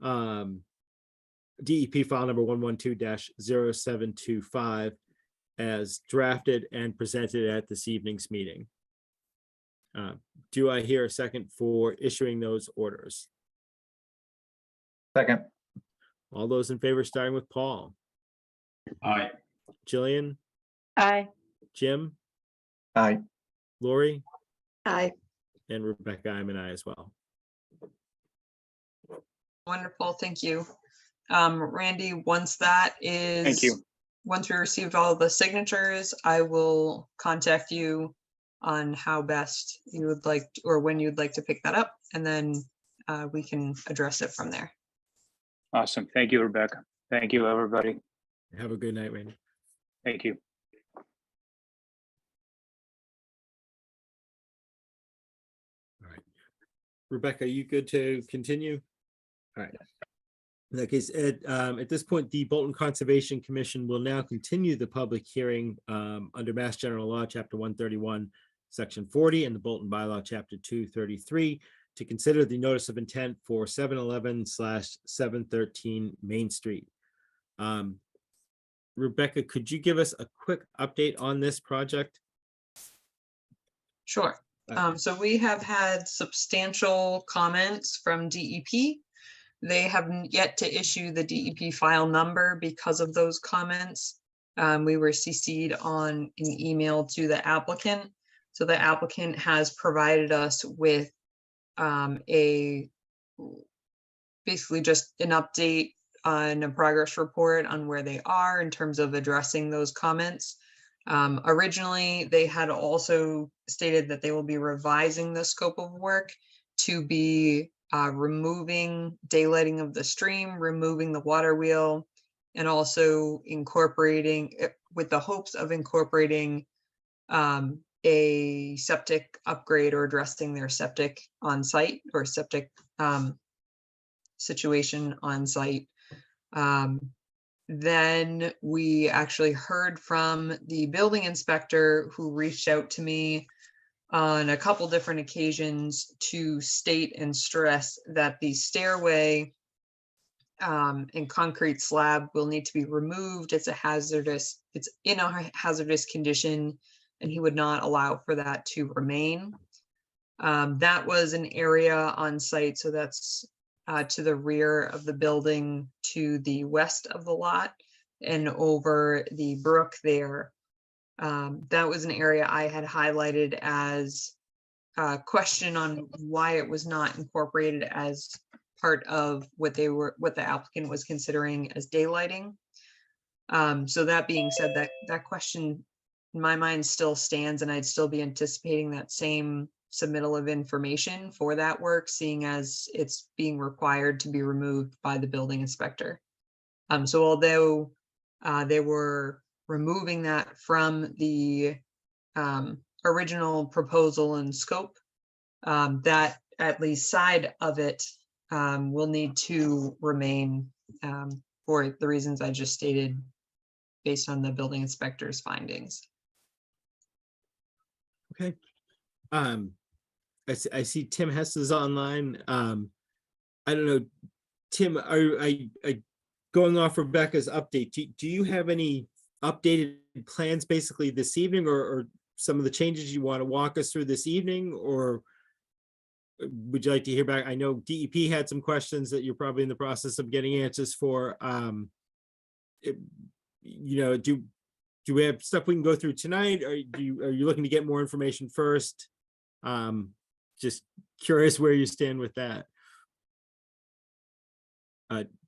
DEP file number 112-0725 as drafted and presented at this evening's meeting. Do I hear a second for issuing those orders? Second, All those in favor, starting with Paul, Aye. Jillian, Aye. Jim, aye. Lori, Aye. and Rebecca, I'm an aye as well. Wonderful, thank you. Randy, once that is. Thank you. Once we received all the signatures, I will contact you on how best you would like, or when you'd like to pick that up, and then we can address it from there. Awesome. Thank you, Rebecca. Thank you, everybody. Have a good night, Randy. Thank you. All right. Rebecca, you good to continue? All right. In that case, at this point, the Bolton Conservation Commission will now continue the public hearing under Mass General Law, Chapter 131, Section 40, and the Bolton Bylaw, Chapter 233, to consider the notice of intent for 711/713 Main Street. Rebecca, could you give us a quick update on this project? Sure. So we have had substantial comments from DEP. They have yet to issue the DEP file number because of those comments. We were CC'd on an email to the applicant. So the applicant has provided us with basically just an update on a progress report on where they are in terms of addressing those comments. Originally, they had also stated that they will be revising the scope of work to be removing daylighting of the stream, removing the water wheel, and also incorporating, with the hopes of incorporating a septic upgrade or addressing their septic on site or septic situation on site. Then we actually heard from the building inspector, who reached out to me on a couple different occasions to state and stress that the stairway and concrete slab will need to be removed. It's in a hazardous condition, and he would not allow for that to remain. That was an area on site, so that's to the rear of the building, to the west of the lot, and over the brook there. That was an area I had highlighted as a question on why it was not incorporated as part of what the applicant was considering as daylighting. So that being said, that question in my mind still stands, and I'd still be anticipating that same submittal of information for that work, seeing as it's being required to be removed by the building inspector. So although they were removing that from the original proposal and scope, that at least side of it will need to remain for the reasons I just stated based on the building inspector's findings. Okay. I see Tim Hess is online. I don't know, Tim, I going off Rebecca's update, do you have any updated plans basically this evening, or some of the changes you want to walk us through this evening, or would you like to hear back? I know DEP had some questions that you're probably in the process of getting answers for. Do we have stuff we can go through tonight, or are you looking to get more information first? Just curious where you stand with that.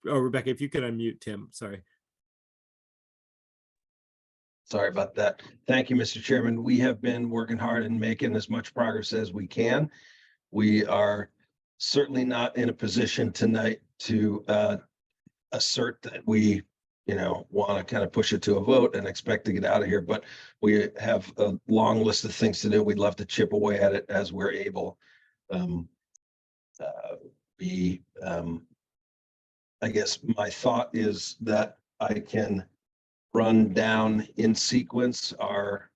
Rebecca, if you could unmute Tim, sorry. Sorry about that. Thank you, Mr. Chairman. We have been working hard and making as much progress as we can. We are certainly not in a position tonight to assert that we, want to kind of push it to a vote and expect to get out of here. But we have a long list of things to do. We'd love to chip away at it as we're able. I guess my thought is that I can run down in sequence our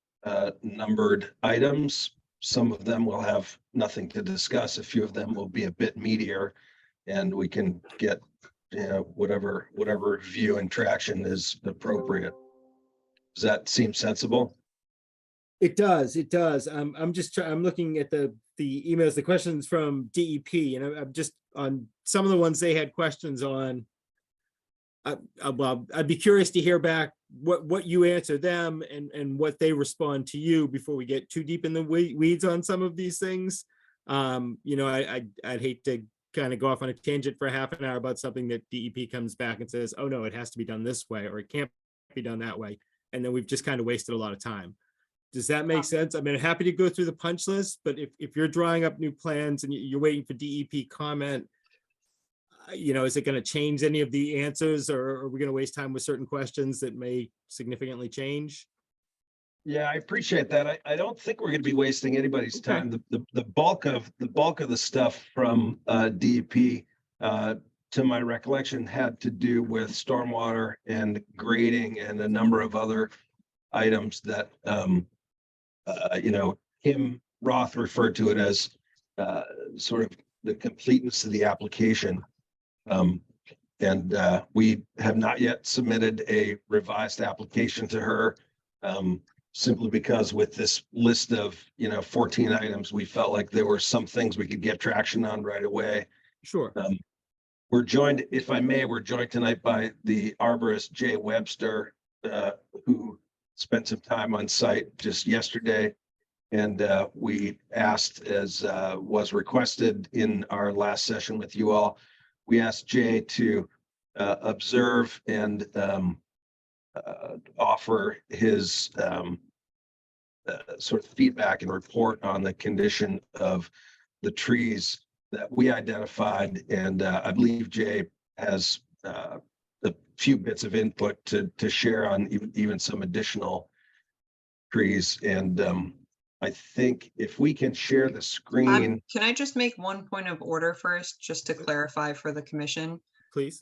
numbered items. Some of them will have nothing to discuss. A few of them will be a bit meatier, and we can get whatever view and traction is appropriate. Does that seem sensible? It does, it does. I'm just I'm looking at the emails, the questions from DEP, and I'm just on some of the ones they had questions on. Well, I'd be curious to hear back what you answer them and what they respond to you before we get too deep in the weeds on some of these things. You know, I'd hate to kind of go off on a tangent for half an hour about something that DEP comes back and says, oh no, it has to be done this way, or it can't be done that way. And then we've just kind of wasted a lot of time. Does that make sense? I mean, I'm happy to go through the punch list, but if you're drawing up new plans and you're waiting for DEP comment, you know, is it going to change any of the answers, or are we going to waste time with certain questions that may significantly change? Yeah, I appreciate that. I don't think we're going to be wasting anybody's time. The bulk of the stuff from DEP, to my recollection, had to do with stormwater and grading and a number of other items that you know, Kim Roth referred to it as sort of the completeness of the application. And we have not yet submitted a revised application to her, simply because with this list of, you know, 14 items, we felt like there were some things we could get traction on right away. Sure. We're joined, if I may, we're joined tonight by the arborist Jay Webster, who spent some time on site just yesterday. And we asked, as was requested in our last session with you all, we asked Jay to observe and offer his sort of feedback and report on the condition of the trees that we identified. And I believe Jay has a few bits of input to share on even some additional trees. And I think if we can share the screen. Can I just make one point of order first, just to clarify for the commission? Please.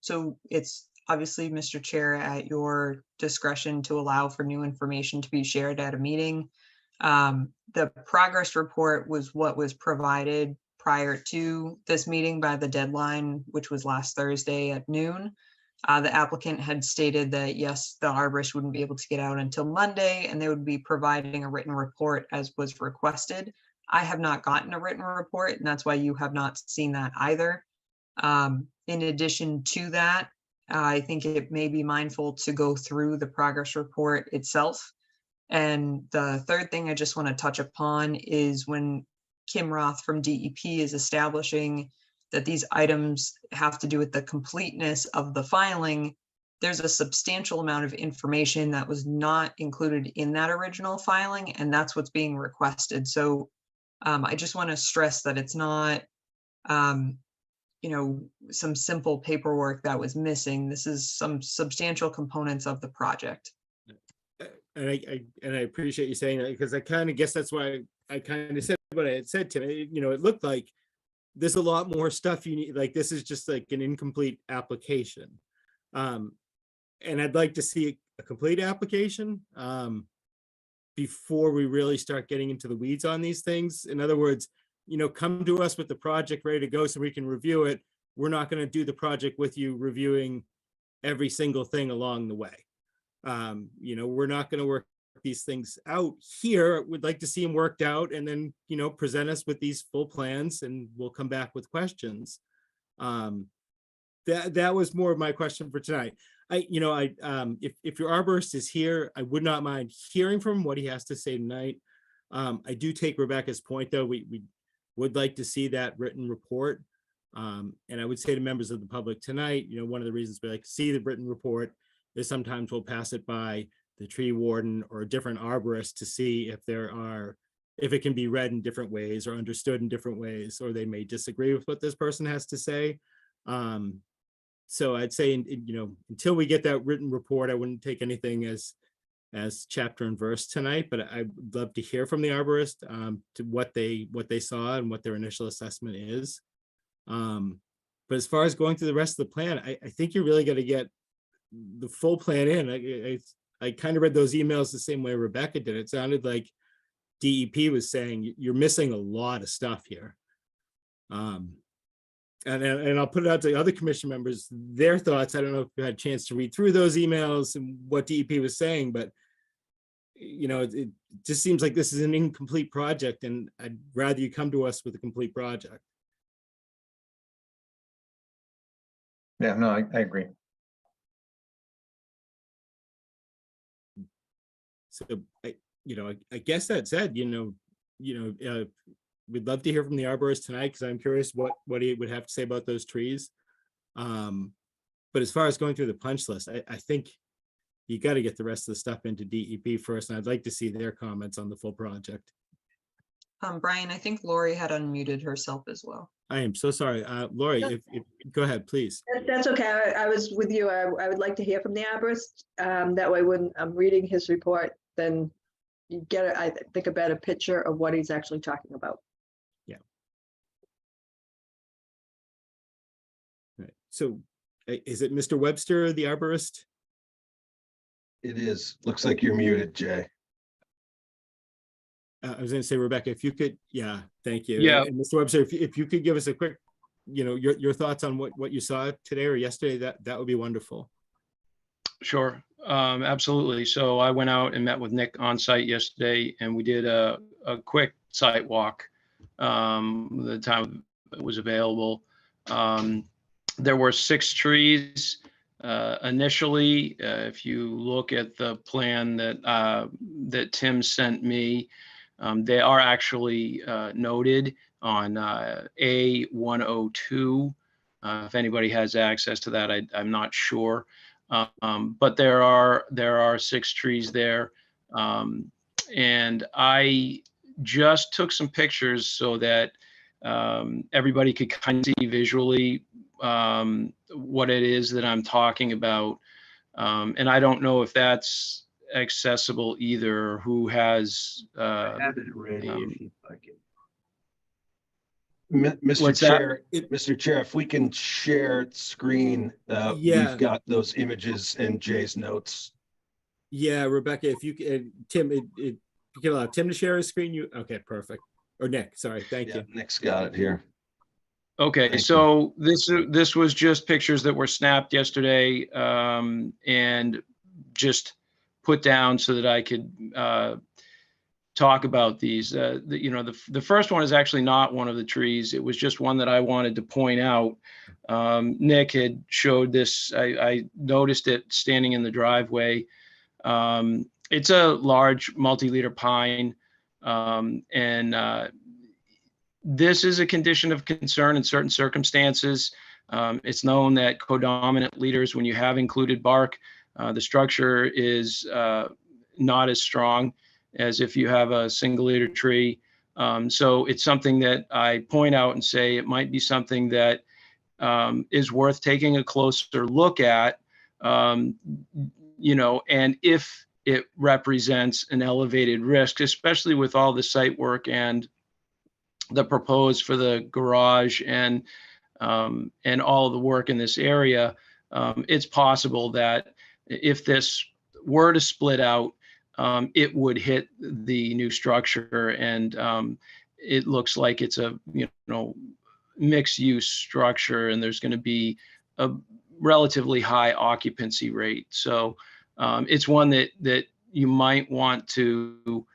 So it's obviously, Mr. Chair, at your discretion to allow for new information to be shared at a meeting. The progress report was what was provided prior to this meeting by the deadline, which was last Thursday at noon. The applicant had stated that, yes, the arborist wouldn't be able to get out until Monday, and they would be providing a written report as was requested. I have not gotten a written report, and that's why you have not seen that either. In addition to that, I think it may be mindful to go through the progress report itself. And the third thing I just want to touch upon is when Kim Roth from DEP is establishing that these items have to do with the completeness of the filing, there's a substantial amount of information that was not included in that original filing, and that's what's being requested. So I just want to stress that it's not, you know, some simple paperwork that was missing. This is some substantial components of the project. And I appreciate you saying that, because I kind of guess that's why I kind of said what I had said to me. You know, it looked like there's a lot more stuff you need. Like, this is just like an incomplete application. And I'd like to see a complete application before we really start getting into the weeds on these things. In other words, you know, come to us with the project ready to go so we can review it. We're not going to do the project with you reviewing every single thing along the way. You know, we're not going to work these things out here. We'd like to see them worked out, and then, you know, present us with these full plans, and we'll come back with questions. That was more of my question for tonight. If your arborist is here, I would not mind hearing from him what he has to say tonight. I do take Rebecca's point, though. We would like to see that written report. And I would say to members of the public tonight, you know, one of the reasons we like to see the written report is sometimes we'll pass it by the tree warden or a different arborist to see if it can be read in different ways or understood in different ways, or they may disagree with what this person has to say. So I'd say, you know, until we get that written report, I wouldn't take anything as chapter and verse tonight, but I'd love to hear from the arborist to what they saw and what their initial assessment is. But as far as going through the rest of the plan, I think you're really going to get the full plan in. I kind of read those emails the same way Rebecca did. It sounded like DEP was saying you're missing a lot of stuff here. And I'll put it out to other commission members, their thoughts. I don't know if you had a chance to read through those emails and what DEP was saying, but you know, it just seems like this is an incomplete project, and I'd rather you come to us with a complete project. Yeah, no, I agree. So I guess that said, we'd love to hear from the arborist tonight, because I'm curious what he would have to say about those trees. But as far as going through the punch list, I think you got to get the rest of the stuff into DEP first, and I'd like to see their comments on the full project. Brian, I think Lori had unmuted herself as well. I am so sorry. Lori, Yep. if go ahead, please. That's okay. I was with you. I would like to hear from the arborist. That way, when I'm reading his report, then you get, I think, a better picture of what he's actually talking about. Right. So is it Mr. Webster, the arborist? It is. Looks like you're muted, Jay. I was going to say, Rebecca, if you could, yeah, thank you. Yeah. And Mr. Webster, if you could give us a quick, your thoughts on what you saw today or yesterday, that would be wonderful. Sure, absolutely. So I went out and met with Nick on site yesterday, and we did a quick site walk. The time it was available. There were 6 trees initially. If you look at the plan that Tim sent me, they are actually noted on A102. If anybody has access to that, I'm not sure. But there are 6 trees there. And I just took some pictures so that everybody could kind of see visually what it is that I'm talking about. And I don't know if that's accessible either. Who has Have it ready um, if you'd like it. Mr. What's that? Chair, Mr. Chair, if we can share screen, Yeah. we've got those images in Jay's notes. Yeah, Rebecca, if you Tim, you can allow Tim to share his screen. Okay, perfect. Or Nick, sorry, thank Yeah, you. Nick's got it here. Okay, Thank so this was just pictures that were snapped yesterday and just put down so that I could talk about these. The first one is actually not one of the trees. It was just one that I wanted to point out. Nick had showed this. I noticed it standing in the driveway. It's a large multi-liter pine, and this is a condition of concern in certain circumstances. It's known that codominant leaders, when you have included bark, the structure is not as strong as if you have a single leader tree. So it's something that I point out and say it might be something that is worth taking a closer look at, and if it represents an elevated risk, especially with all the site work and the proposed for the garage and all of the work in this area, it's possible that if this were to split out, it would hit the new structure, and it looks like it's a mixed use structure, and there's going to be a relatively high occupancy rate. So it's one that you might want to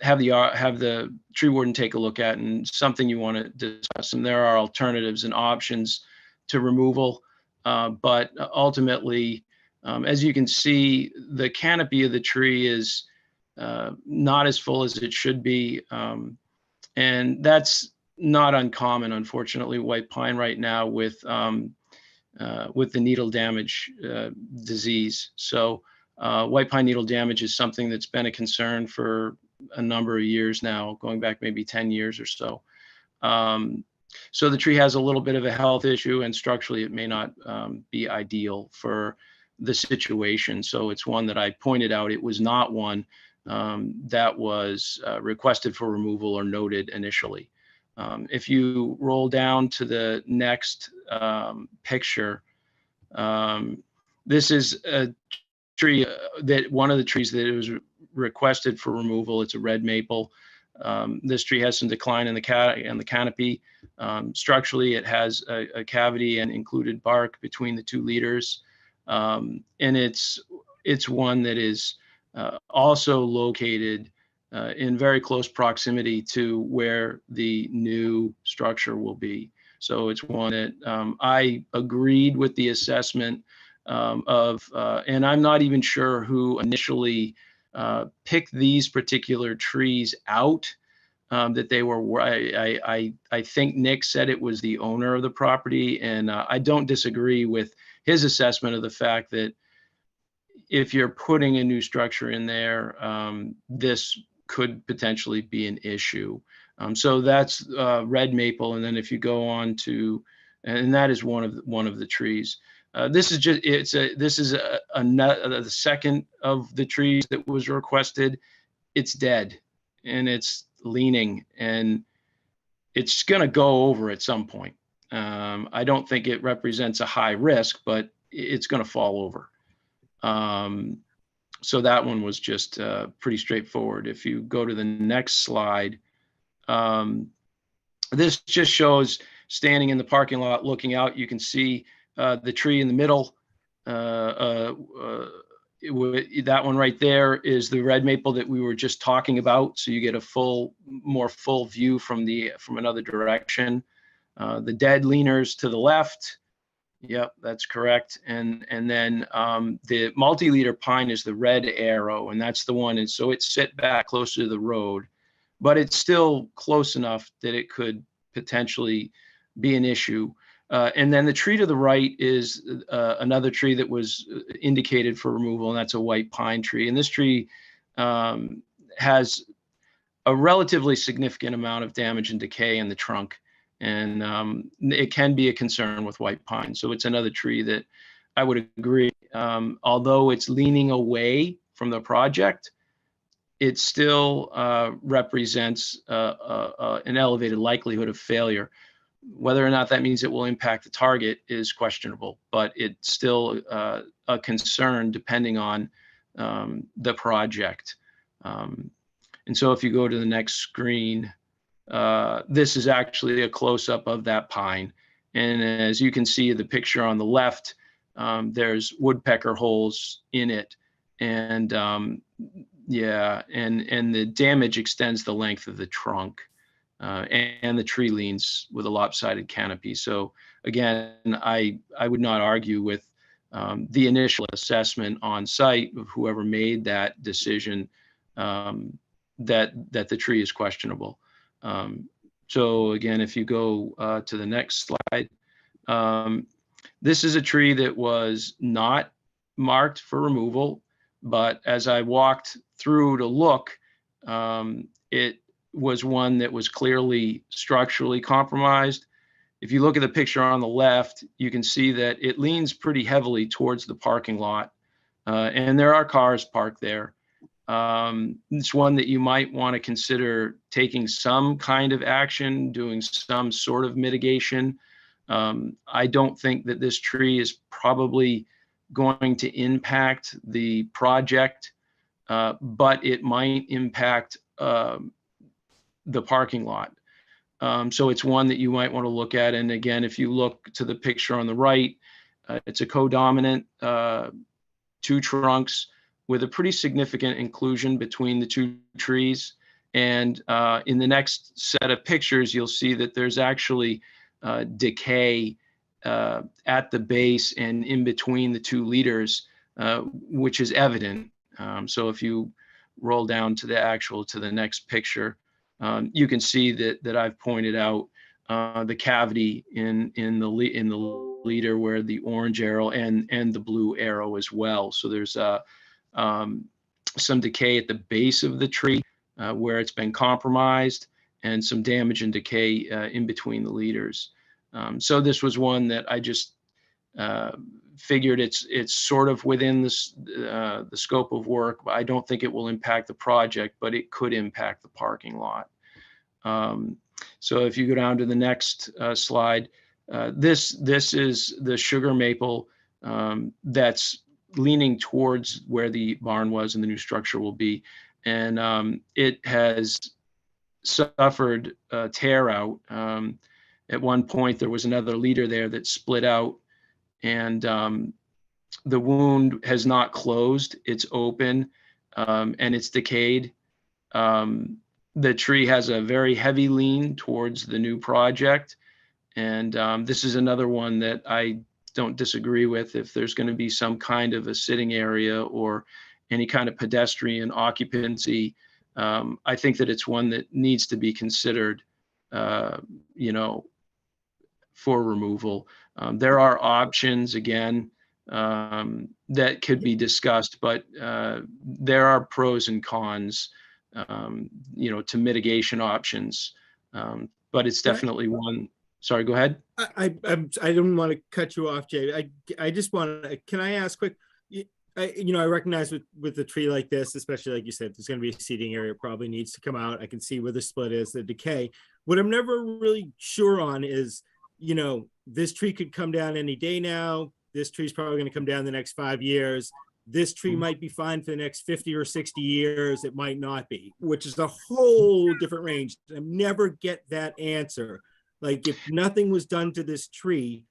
have the tree warden take a look at, and something you want to discuss. And there are alternatives and options to removal, but ultimately, as you can see, the canopy of the tree is not as full as it should be, and that's not uncommon, unfortunately, white pine right now with the needle damage disease. So white pine needle damage is something that's been a concern for a number of years now, going back maybe 10 years or so. So the tree has a little bit of a health issue, and structurally it may not be ideal for the situation. So it's one that I pointed out. It was not one that was requested for removal or noted initially. If you roll down to the next picture, this is a tree one of the trees that was requested for removal. It's a red maple. This tree has some decline in the canopy. Structurally, it has a cavity and included bark between the 2 leaders. And it's one that is also located in very close proximity to where the new structure will be. So it's one that I agreed with the assessment and I'm not even sure who initially picked these particular trees out. That they were, I think Nick said it was the owner of the property, and I don't disagree with his assessment of the fact that if you're putting a new structure in there, this could potentially be an issue. So that's red maple, and then if you go on to, and that is one of the trees. This is just the second of the trees that was requested. It's dead, and it's leaning, and it's going to go over at some point. I don't think it represents a high risk, but it's going to fall over. So that one was just pretty straightforward. If you go to the next slide, this just shows standing in the parking lot looking out. You can see the tree in the middle. That one right there is the red maple that we were just talking about. So you get a more full view from another direction. The dead leaners to the left. Yep, that's correct. And then the multi-leader pine is the red arrow, and that's the one. And so it's set back closer to the road, but it's still close enough that it could potentially be an issue. And then the tree to the right is another tree that was indicated for removal, and that's a white pine tree. And this tree has a relatively significant amount of damage and decay in the trunk, and it can be a concern with white pine. So it's another tree that I would agree, although it's leaning away from the project, it still represents an elevated likelihood of failure. Whether or not that means it will impact the target is questionable, but it's still a concern depending on the project. And so if you go to the next screen, this is actually a close-up of that pine. And as you can see the picture on the left, there's woodpecker holes in it. And yeah, and the damage extends the length of the trunk. And the tree leans with a lopsided canopy. So again, I would not argue with the initial assessment on site of whoever made that decision that the tree is questionable. So again, if you go to the next slide, this is a tree that was not marked for removal, but as I walked through to look, it was one that was clearly structurally compromised. If you look at the picture on the left, you can see that it leans pretty heavily towards the parking lot, and there are cars parked there. It's one that you might want to consider taking some kind of action, doing some sort of mitigation. I don't think that this tree is probably going to impact the project, but it might impact the parking lot. So it's one that you might want to look at. And again, if you look to the picture on the right, it's a codominant, two trunks with a pretty significant inclusion between the two trees. And in the next set of pictures, you'll see that there's actually decay at the base and in between the two leaders, which is evident. So if you roll down to the next picture, you can see that I've pointed out the cavity in the leader where the orange arrow and the blue arrow as well. So there's some decay at the base of the tree where it's been compromised, and some damage and decay in between the leaders. So this was one that I just figured it's sort of within the scope of work, but I don't think it will impact the project, but it could impact the parking lot. So if you go down to the next slide, this is the sugar maple that's leaning towards where the barn was and the new structure will be. And it has suffered tear out. At one point, there was another leader there that split out, and the wound has not closed. It's open. and it's decayed. The tree has a very heavy lean towards the new project. And this is another one that I don't disagree with. If there's going to be some kind of a sitting area or any kind of pedestrian occupancy, I think that it's one that needs to be considered, you know, for removal. There are options, again, that could be discussed, but there are pros and cons, you know, to mitigation options. But it's definitely one. Sorry, go ahead. I don't want to cut you off, Jay. I just want to, can I ask quick? You know, I recognize with a tree like this, especially like you said, there's going to be a seating area, probably needs to come out. I can see where the split is, the decay. What I'm never really sure on is, you know, this tree could come down any day now. This tree's probably going to come down the next 5 years. This tree might be fine for the next 50 or 60 years. It might not be, which is a whole different range. I never get that answer. Like, if nothing was done to this tree,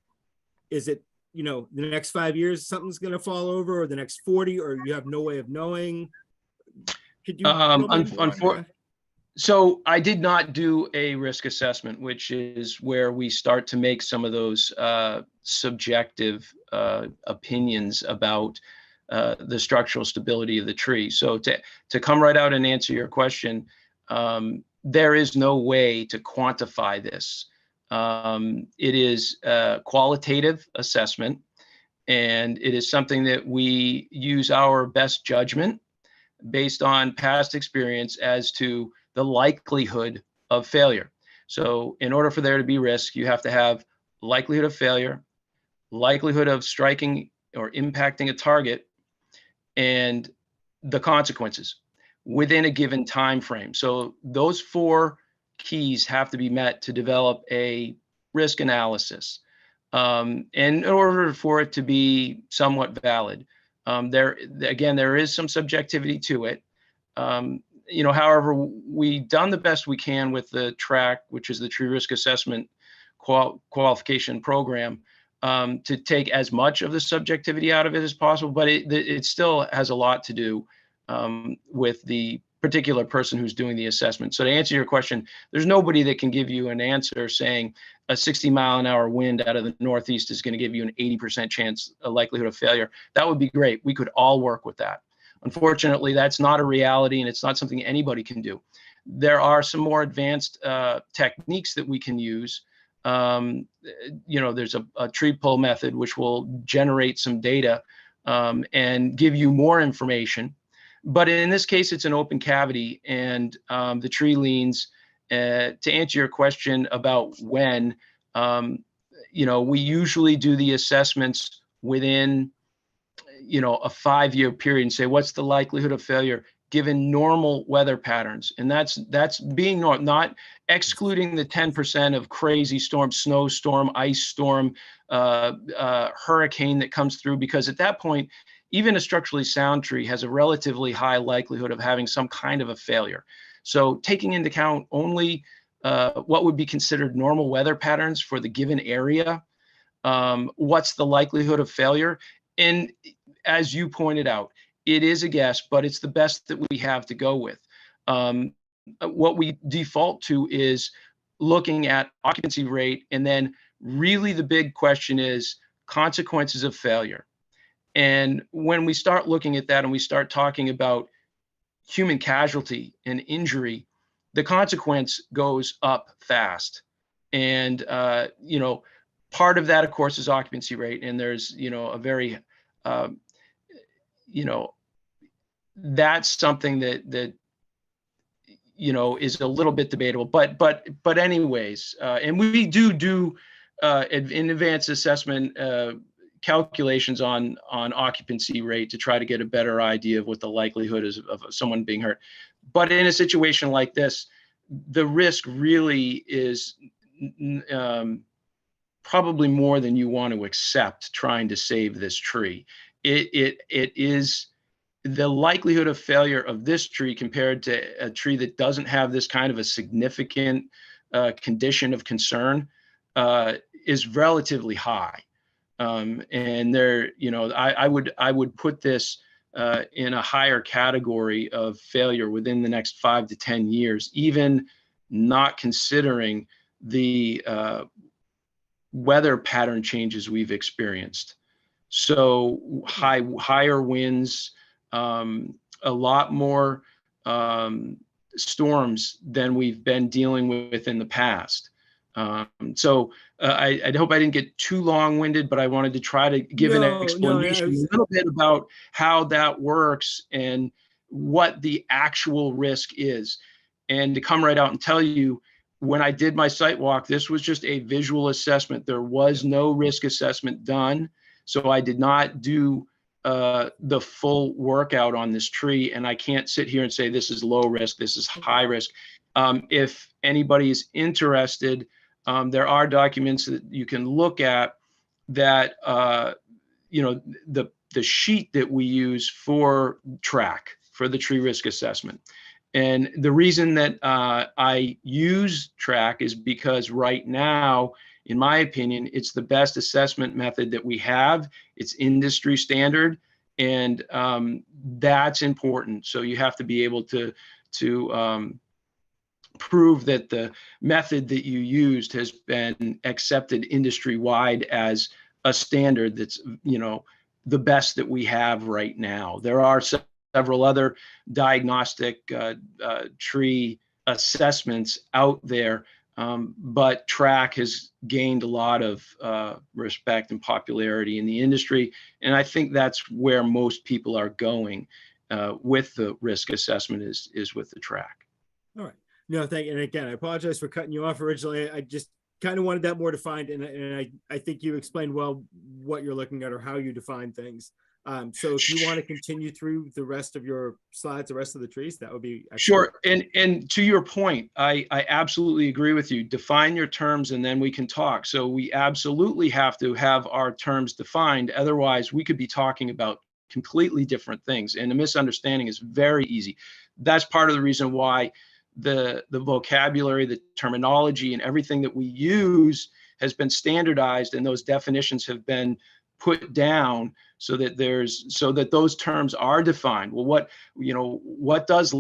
is it, you know, the next 5 years, something's going to fall over, or the next 40, or you have no way of knowing? Could you? So I did not do a risk assessment, which is where we start to make some of those subjective opinions about the structural stability of the tree. So to come right out and answer your question, there is no way to quantify this. It is a qualitative assessment, and it is something that we use our best judgment based on past experience as to the likelihood of failure. So in order for there to be risk, you have to have likelihood of failure, likelihood of striking or impacting a target, and the consequences within a given time frame. So those 4 keys have to be met to develop a risk analysis. And in order for it to be somewhat valid, there is some subjectivity to it. You know, however, we've done the best we can with the TRAC, which is the Tree Risk Assessment Qualification Program, to take as much of the subjectivity out of it as possible, but it still has a lot to do with the particular person who's doing the assessment. So to answer your question, there's nobody that can give you an answer saying a 60-mile-an-hour wind out of the Northeast is going to give you an 80% chance, a likelihood of failure. That would be great. We could all work with that. Unfortunately, that's not a reality, and it's not something anybody can do. There are some more advanced techniques that we can use. You know, there's a tree pull method, which will generate some data and give you more information. But in this case, it's an open cavity, and the tree leans. To answer your question about when, you know, we usually do the assessments within, you know, a 5-year period and say, what's the likelihood of failure given normal weather patterns? And that's being not excluding the 10% of crazy storm, snowstorm, ice storm, hurricane that comes through, because at that point, even a structurally sound tree has a relatively high likelihood of having some kind of a failure. So taking into account only what would be considered normal weather patterns for the given area, what's the likelihood of failure? And as you pointed out, it is a guess, but it's the best that we have to go with. What we default to is looking at occupancy rate, and then really the big question is consequences of failure. And when we start looking at that and we start talking about human casualty and injury, the consequence goes up fast. And, you know, part of that, of course, is occupancy rate. And there's, you know, a very, you know, that's something that, you know, is a little bit debatable, but anyways, and we do in advanced assessment calculations on occupancy rate to try to get a better idea of what the likelihood is of someone being hurt. But in a situation like this, the risk really is probably more than you want to accept trying to save this tree. It is the likelihood of failure of this tree compared to a tree that doesn't have this kind of a significant condition of concern is relatively high. And there, you know, I would put this in a higher category of failure within the next 5 to 10 years, even not considering the weather pattern changes we've experienced. So higher winds, a lot more storms than we've been dealing with in the past. I hope I didn't get too long-winded, but I wanted to try to give an explanation a little bit about how that works and what the actual risk is. And to come right out and tell you, when I did my site walk, this was just a visual assessment. There was no risk assessment done. So I did not do the full workout on this tree, and I can't sit here and say this is low risk, this is high risk. If anybody is interested, there are documents that you can look at that, the sheet that we use for TRAC, for the tree risk assessment. And the reason that I use TRAC is because right now, in my opinion, it's the best assessment method that we have. It's industry standard, and that's important. So you have to be able to prove that the method that you used has been accepted industry-wide as a standard that's, the best that we have right now. There are several other diagnostic tree assessments out there, but TRAC has gained a lot of respect and popularity in the industry. And I think that's where most people are going with the risk assessment is with the TRAC. All right. No, thank you. And again, I apologize for cutting you off originally. I just kind of wanted that more defined. And I think you explained well what you're looking at or how you define things. So if you want to continue through the rest of your slides, the rest of the trees, that would be excellent. Sure. And to your point, I absolutely agree with you. Define your terms and then we can talk. So we absolutely have to have our terms defined. Otherwise, we could be talking about completely different things. And the misunderstanding is very easy. That's part of the reason why the vocabulary, the terminology, and everything that we use has been standardized, and those definitions have been put down so that those terms are defined. Well, what does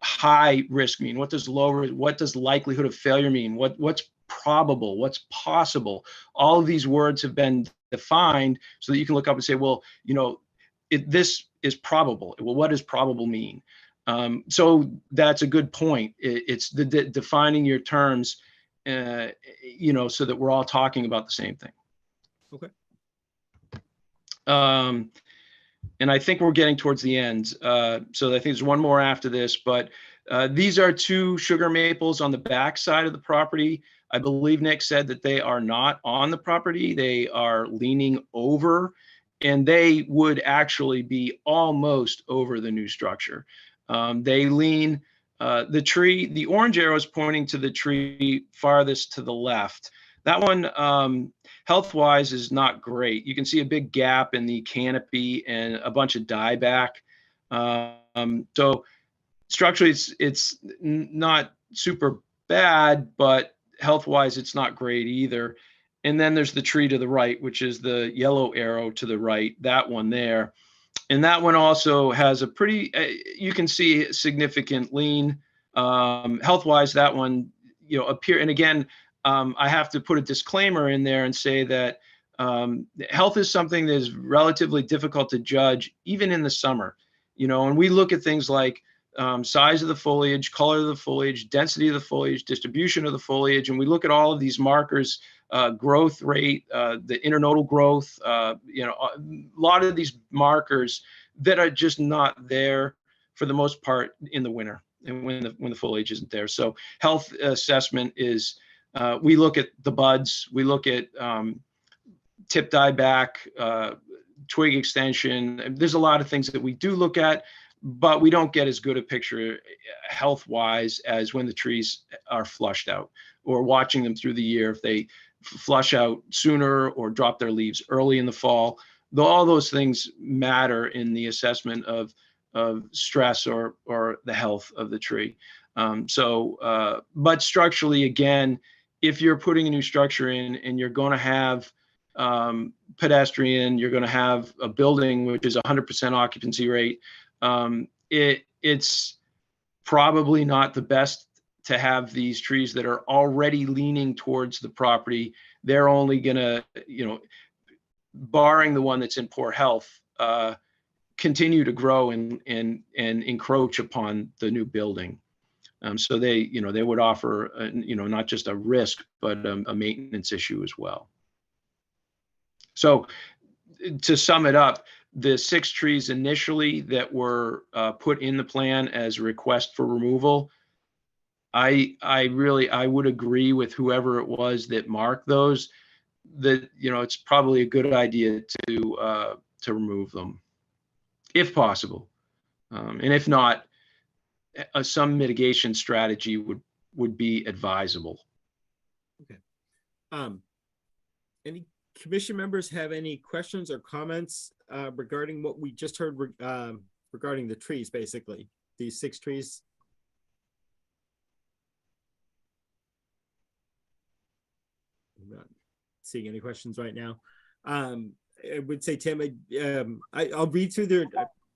high risk mean? What does low risk? What does likelihood of failure mean? What's probable? What's possible? All of these words have been defined so that you can look up and say, well, this is probable. Well, what does probable mean? So that's a good point. It's the defining your terms, so that we're all talking about the same thing. Okay. And I think we're getting towards the end. So I think there's one more after this, but these are 2 sugar maples on the back side of the property. I believe Nick said that they are not on the property. They are leaning over, and they would actually be almost over the new structure. They lean, the tree, the orange arrow is pointing to the tree farthest to the left. That one, health-wise, is not great. You can see a big gap in the canopy and a bunch of dieback. So structurally, it's not super bad, but health-wise, it's not great either. And then there's the tree to the right, which is the yellow arrow to the right, that one there. And that one also has a pretty, you can see significant lean. Health-wise, that one, and again, I have to put a disclaimer in there and say that health is something that is relatively difficult to judge, even in the summer. And we look at things like size of the foliage, color of the foliage, density of the foliage, distribution of the foliage, and we look at all of these markers, growth rate, the internodal growth, a lot of these markers that are just not there for the most part in the winter and when the foliage isn't there. So health assessment is, we look at the buds, we look at tip dieback, twig extension. There's a lot of things that we do look at, but we don't get as good a picture health-wise as when the trees are flushed out, or watching them through the year if they flush out sooner or drop their leaves early in the fall. All those things matter in the assessment of stress or the health of the tree. But structurally, again, if you're putting a new structure in and you're going to have pedestrian, you're going to have a building which is 100% occupancy rate. It's probably not the best to have these trees that are already leaning towards the property. They're only going to, barring the one that's in poor health, continue to grow and encroach upon the new building. So they would offer, not just a risk, but a maintenance issue as well. So to sum it up, the 6 trees initially that were put in the plan as a request for removal, I would agree with whoever it was that marked those, that, it's probably a good idea to remove them if possible. And if not, some mitigation strategy would be advisable. Okay. Any commission members have any questions or comments regarding what we just heard regarding the trees, basically, these 6 trees? I'm not seeing any questions right now. I would say, Tim, I'll read through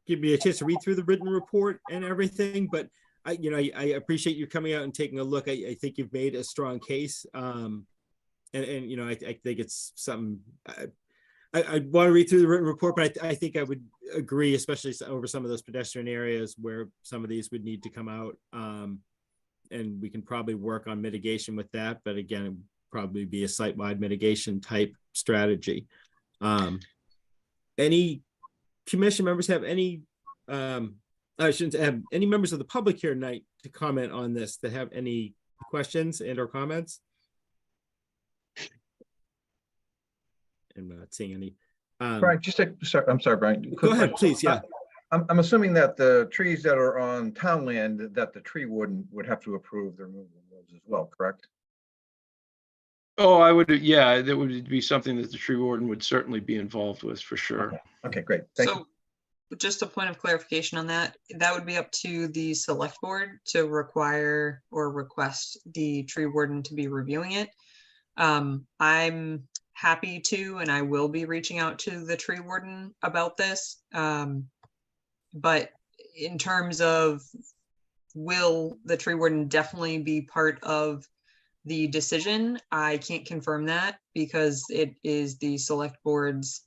give me a chance to read through the written report and everything, but I appreciate you coming out and taking a look. I think you've made a strong case. And I think it's something I want to read through the written report, but I think I would agree, especially over some of those pedestrian areas where some of these would need to come out. And we can probably work on mitigation with that. But again, it would probably be a site-wide mitigation type strategy. Any commission members have any, I shouldn't have any members of the public here tonight to comment on this, that have any questions and or comments? I'm not seeing any. Brian, I'm sorry, Brian. Go ahead, please. Yeah. I'm assuming that the trees that are on town land, that the tree warden would have to approve the removal of those as well, correct? Oh, I would, yeah, that would be something that the tree warden would certainly be involved with for sure. Okay, great. Thank you. So just a point of clarification on that, that would be up to the select board to require or request the tree warden to be reviewing it. I'm happy to, and I will be reaching out to the tree warden about this. But in terms of, will the tree warden definitely be part of the decision? I can't confirm that because it is the select board's,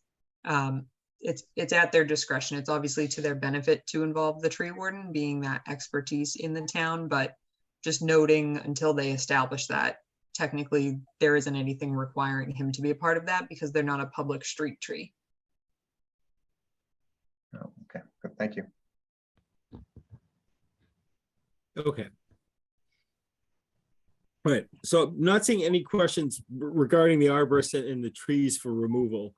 it's at their discretion. It's obviously to their benefit to involve the tree warden, being that expertise in the town, but just noting until they establish that, technically there isn't anything requiring him to be a part of that because they're not a public street tree. Oh, okay, good. Thank you. Okay. All right, so not seeing any questions regarding the arborist and the trees for removal.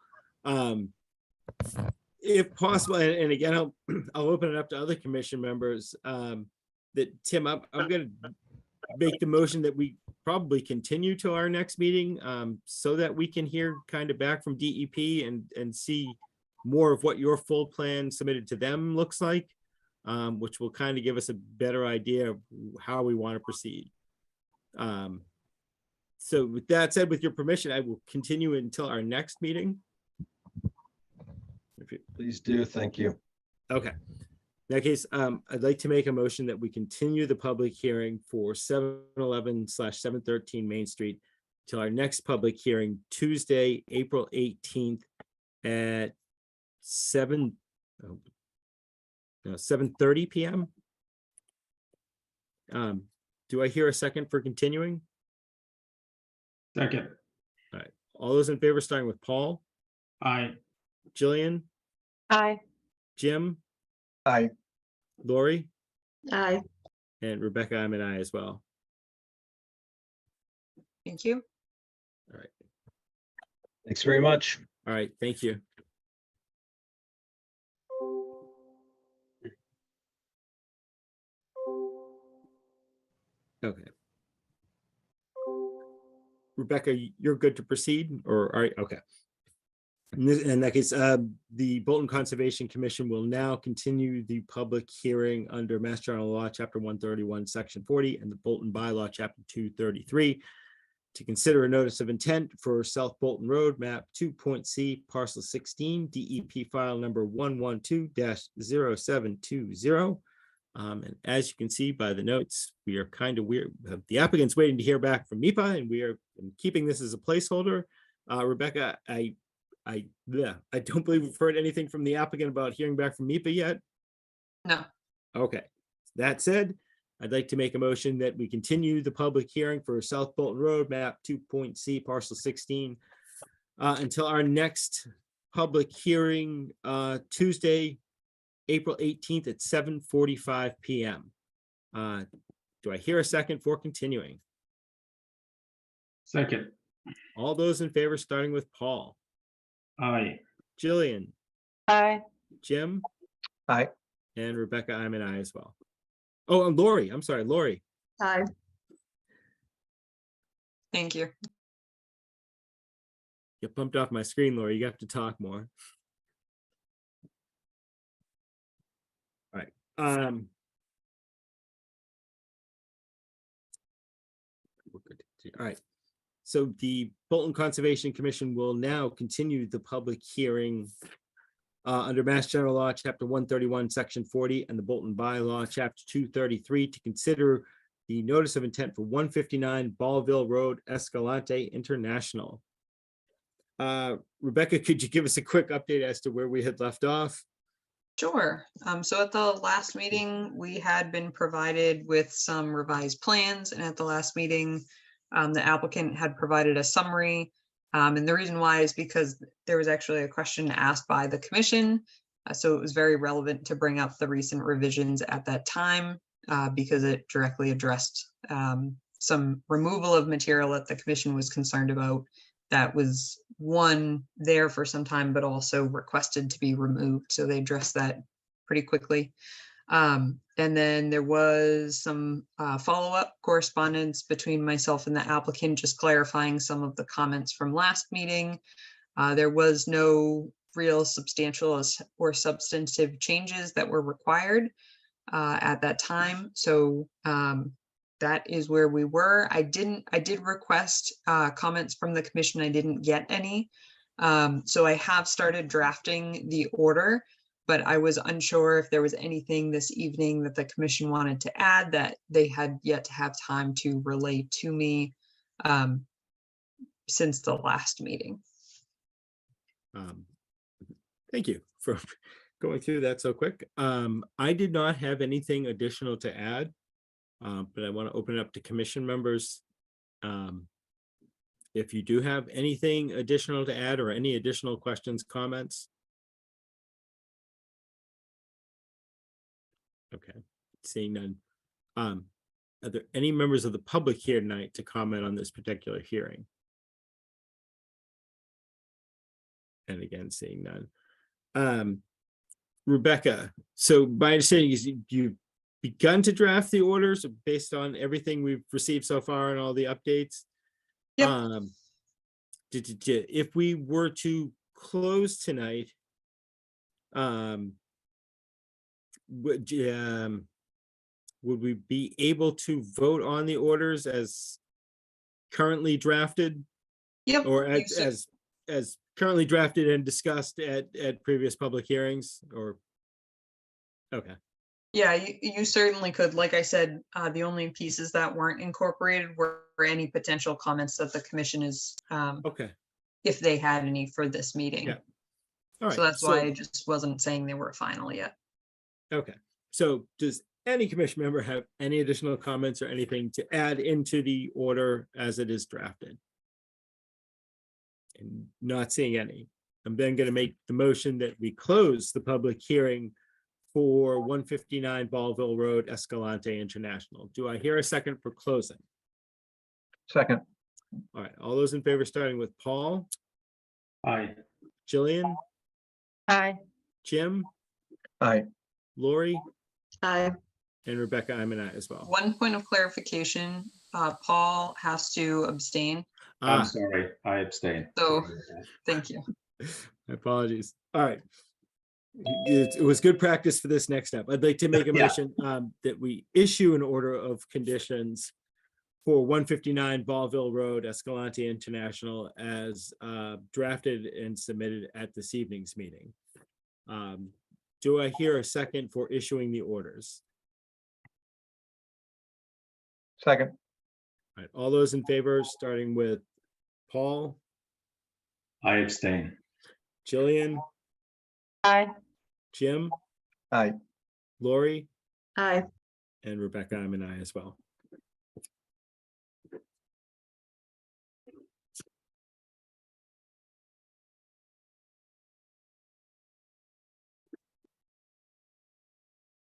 If possible, and again, I'll open it up to other commission members. That Tim, I'm going to make the motion that we probably continue to our next meeting, so that we can hear kind of back from DEP and see more of what your full plan submitted to them looks like, which will kind of give us a better idea of how we want to proceed. So with that said, with your permission, I will continue until our next meeting. Please do. Thank you. Okay. In that case, I'd like to make a motion that we continue the public hearing for 711/713 Main Street till our next public hearing, Tuesday, April 18th at 7:30 p.m. Do I hear a second for continuing? Second. All right. All those in favor, starting with Paul, Aye. Jillian, Aye. Jim, Aye. Lori, Aye. and Rebecca, I'm an aye as well. Thank you. All right. Thanks very much. All right. Thank you. Okay. Rebecca, you're good to proceed, or all right? Okay. In that case, the Bolton Conservation Commission will now continue the public hearing under Mass General Law, Chapter 131, Section 40, and the Bolton Bylaw, Chapter 233, to consider a notice of intent for South Bolton Road, map 2.C, parcel 16, DEP file number 112-0720. And as you can see by the notes, we are kind of weird. The applicant's waiting to hear back from MIPA, and we are keeping this as a placeholder. Rebecca, I don't believe we've heard anything from the applicant about hearing back from MIPA yet. No. Okay, that said, I'd like to make a motion that we continue the public hearing for South Bolton Road, map 2.C, parcel 16, until our next public hearing, Tuesday, April 18th at 7:45 PM. Do I hear a second for continuing? Second, All those in favor, starting with Paul, aye. Jillian, Aye. Jim, Aye. and Rebecca, I'm an aye as well. Oh, and Lori, I'm sorry, Lori. Aye. Thank you. You bumped off my screen, Lori. You have to talk more. All right. We're good. All right. So the Bolton Conservation Commission will now continue the public hearing under Mass General Law, Chapter 131, Section 40, and the Bolton Bylaw, Chapter 233, to consider the notice of intent for 159 Ballville Road, Escalante International. Rebecca, could you give us a quick update as to where we had left off? Sure. So at the last meeting, we had been provided with some revised plans, and at the last meeting, the applicant had provided a summary. And the reason why is because there was actually a question asked by the commission. So it was very relevant to bring up the recent revisions at that time because it directly addressed some removal of material that the commission was concerned about that was there for some time, but also requested to be removed. So they addressed that pretty quickly. And then there was some follow-up correspondence between myself and the applicant, just clarifying some of the comments from last meeting. There was no real substantial or substantive changes that were required at that time. So that is where we were. I did request comments from the commission. I didn't get any. So I have started drafting the order, but I was unsure if there was anything this evening that the commission wanted to add that they had yet to have time to relay to me since the last meeting. Thank you for going through that so quick. I did not have anything additional to add, but I want to open it up to commission members. If you do have anything additional to add or any additional questions, comments. Okay, seeing none. Are there any members of the public here tonight to comment on this particular hearing? And again, seeing none. Rebecca, so my understanding is you've begun to draft the orders based on everything we've received so far and all the updates. Yep. If we were to close tonight, would we be able to vote on the orders as currently drafted? Yep. Or you as currently drafted and discussed at previous public hearings, or? Okay. Yeah, you certainly could. Like I said, the only pieces that weren't incorporated were any potential comments that the commission is, Okay. if they had any for this meeting. Yeah. All right. So that's why I just wasn't saying they were final yet. Okay. So does any commission member have any additional comments or anything to add into the order as it is drafted? And not seeing any. I'm then going to make the motion that we close the public hearing for 159 Ballville Road, Escalante International. Do I hear a second for closing? Second. All right, all those in favor, starting with Paul, Aye. Jillian, Aye. Jim, Aye. Lori, Aye. and Rebecca, I'm an aye as well. One point of clarification, Paul has to abstain. I'm Ah, sorry, I abstain. So thank you. my apologies. All right. It was good practice for this next step. I'd like to make a Yeah. motion that we issue an order of conditions for 159 Ballville Road, Escalante International, as drafted and submitted at this evening's meeting. Do I hear a second for issuing the orders? Second, All right, all those in favor, starting with Paul, I abstain. Jillian, Aye. Jim, aye. Lori, Aye. and Rebecca, I'm an aye as well.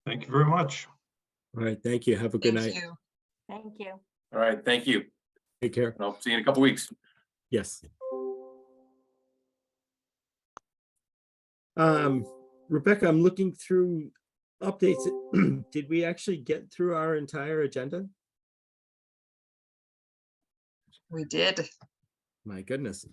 Thank you very much. All right, thank you. Have a good Thank night. you. Thank you. All right, thank you. Take care. And I'll see you in a couple weeks. Yes. Rebecca, I'm looking through updates. Did we actually get through our entire agenda? We did. My goodness.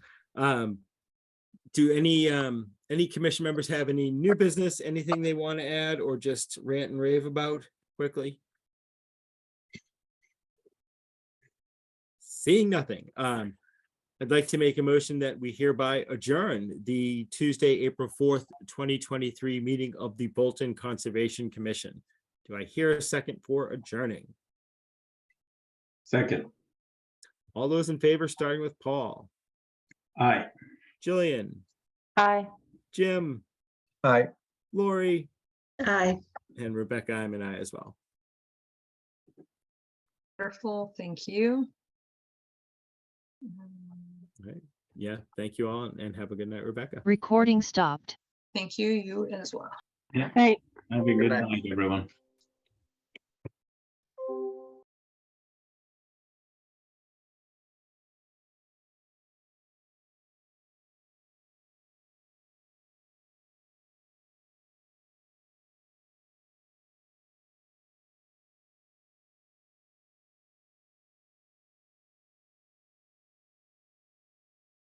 Do any commission members have any new business, anything they want to add, or just rant and rave about quickly? Seeing nothing. I'd like to make a motion that we hereby adjourn the Tuesday, April 4th, 2023 meeting of the Bolton Conservation Commission. Do I hear a second for adjourning? Second, All those in favor, starting with Paul, aye. Jillian, Aye. Jim, Aye. Lori, Aye. and Rebecca, I'm an aye as well. Wonderful. Thank you. All right. Yeah, thank you all and have a good night, Rebecca. Recording stopped. Thank you, you as well. Yeah, Right. have a good night, everyone.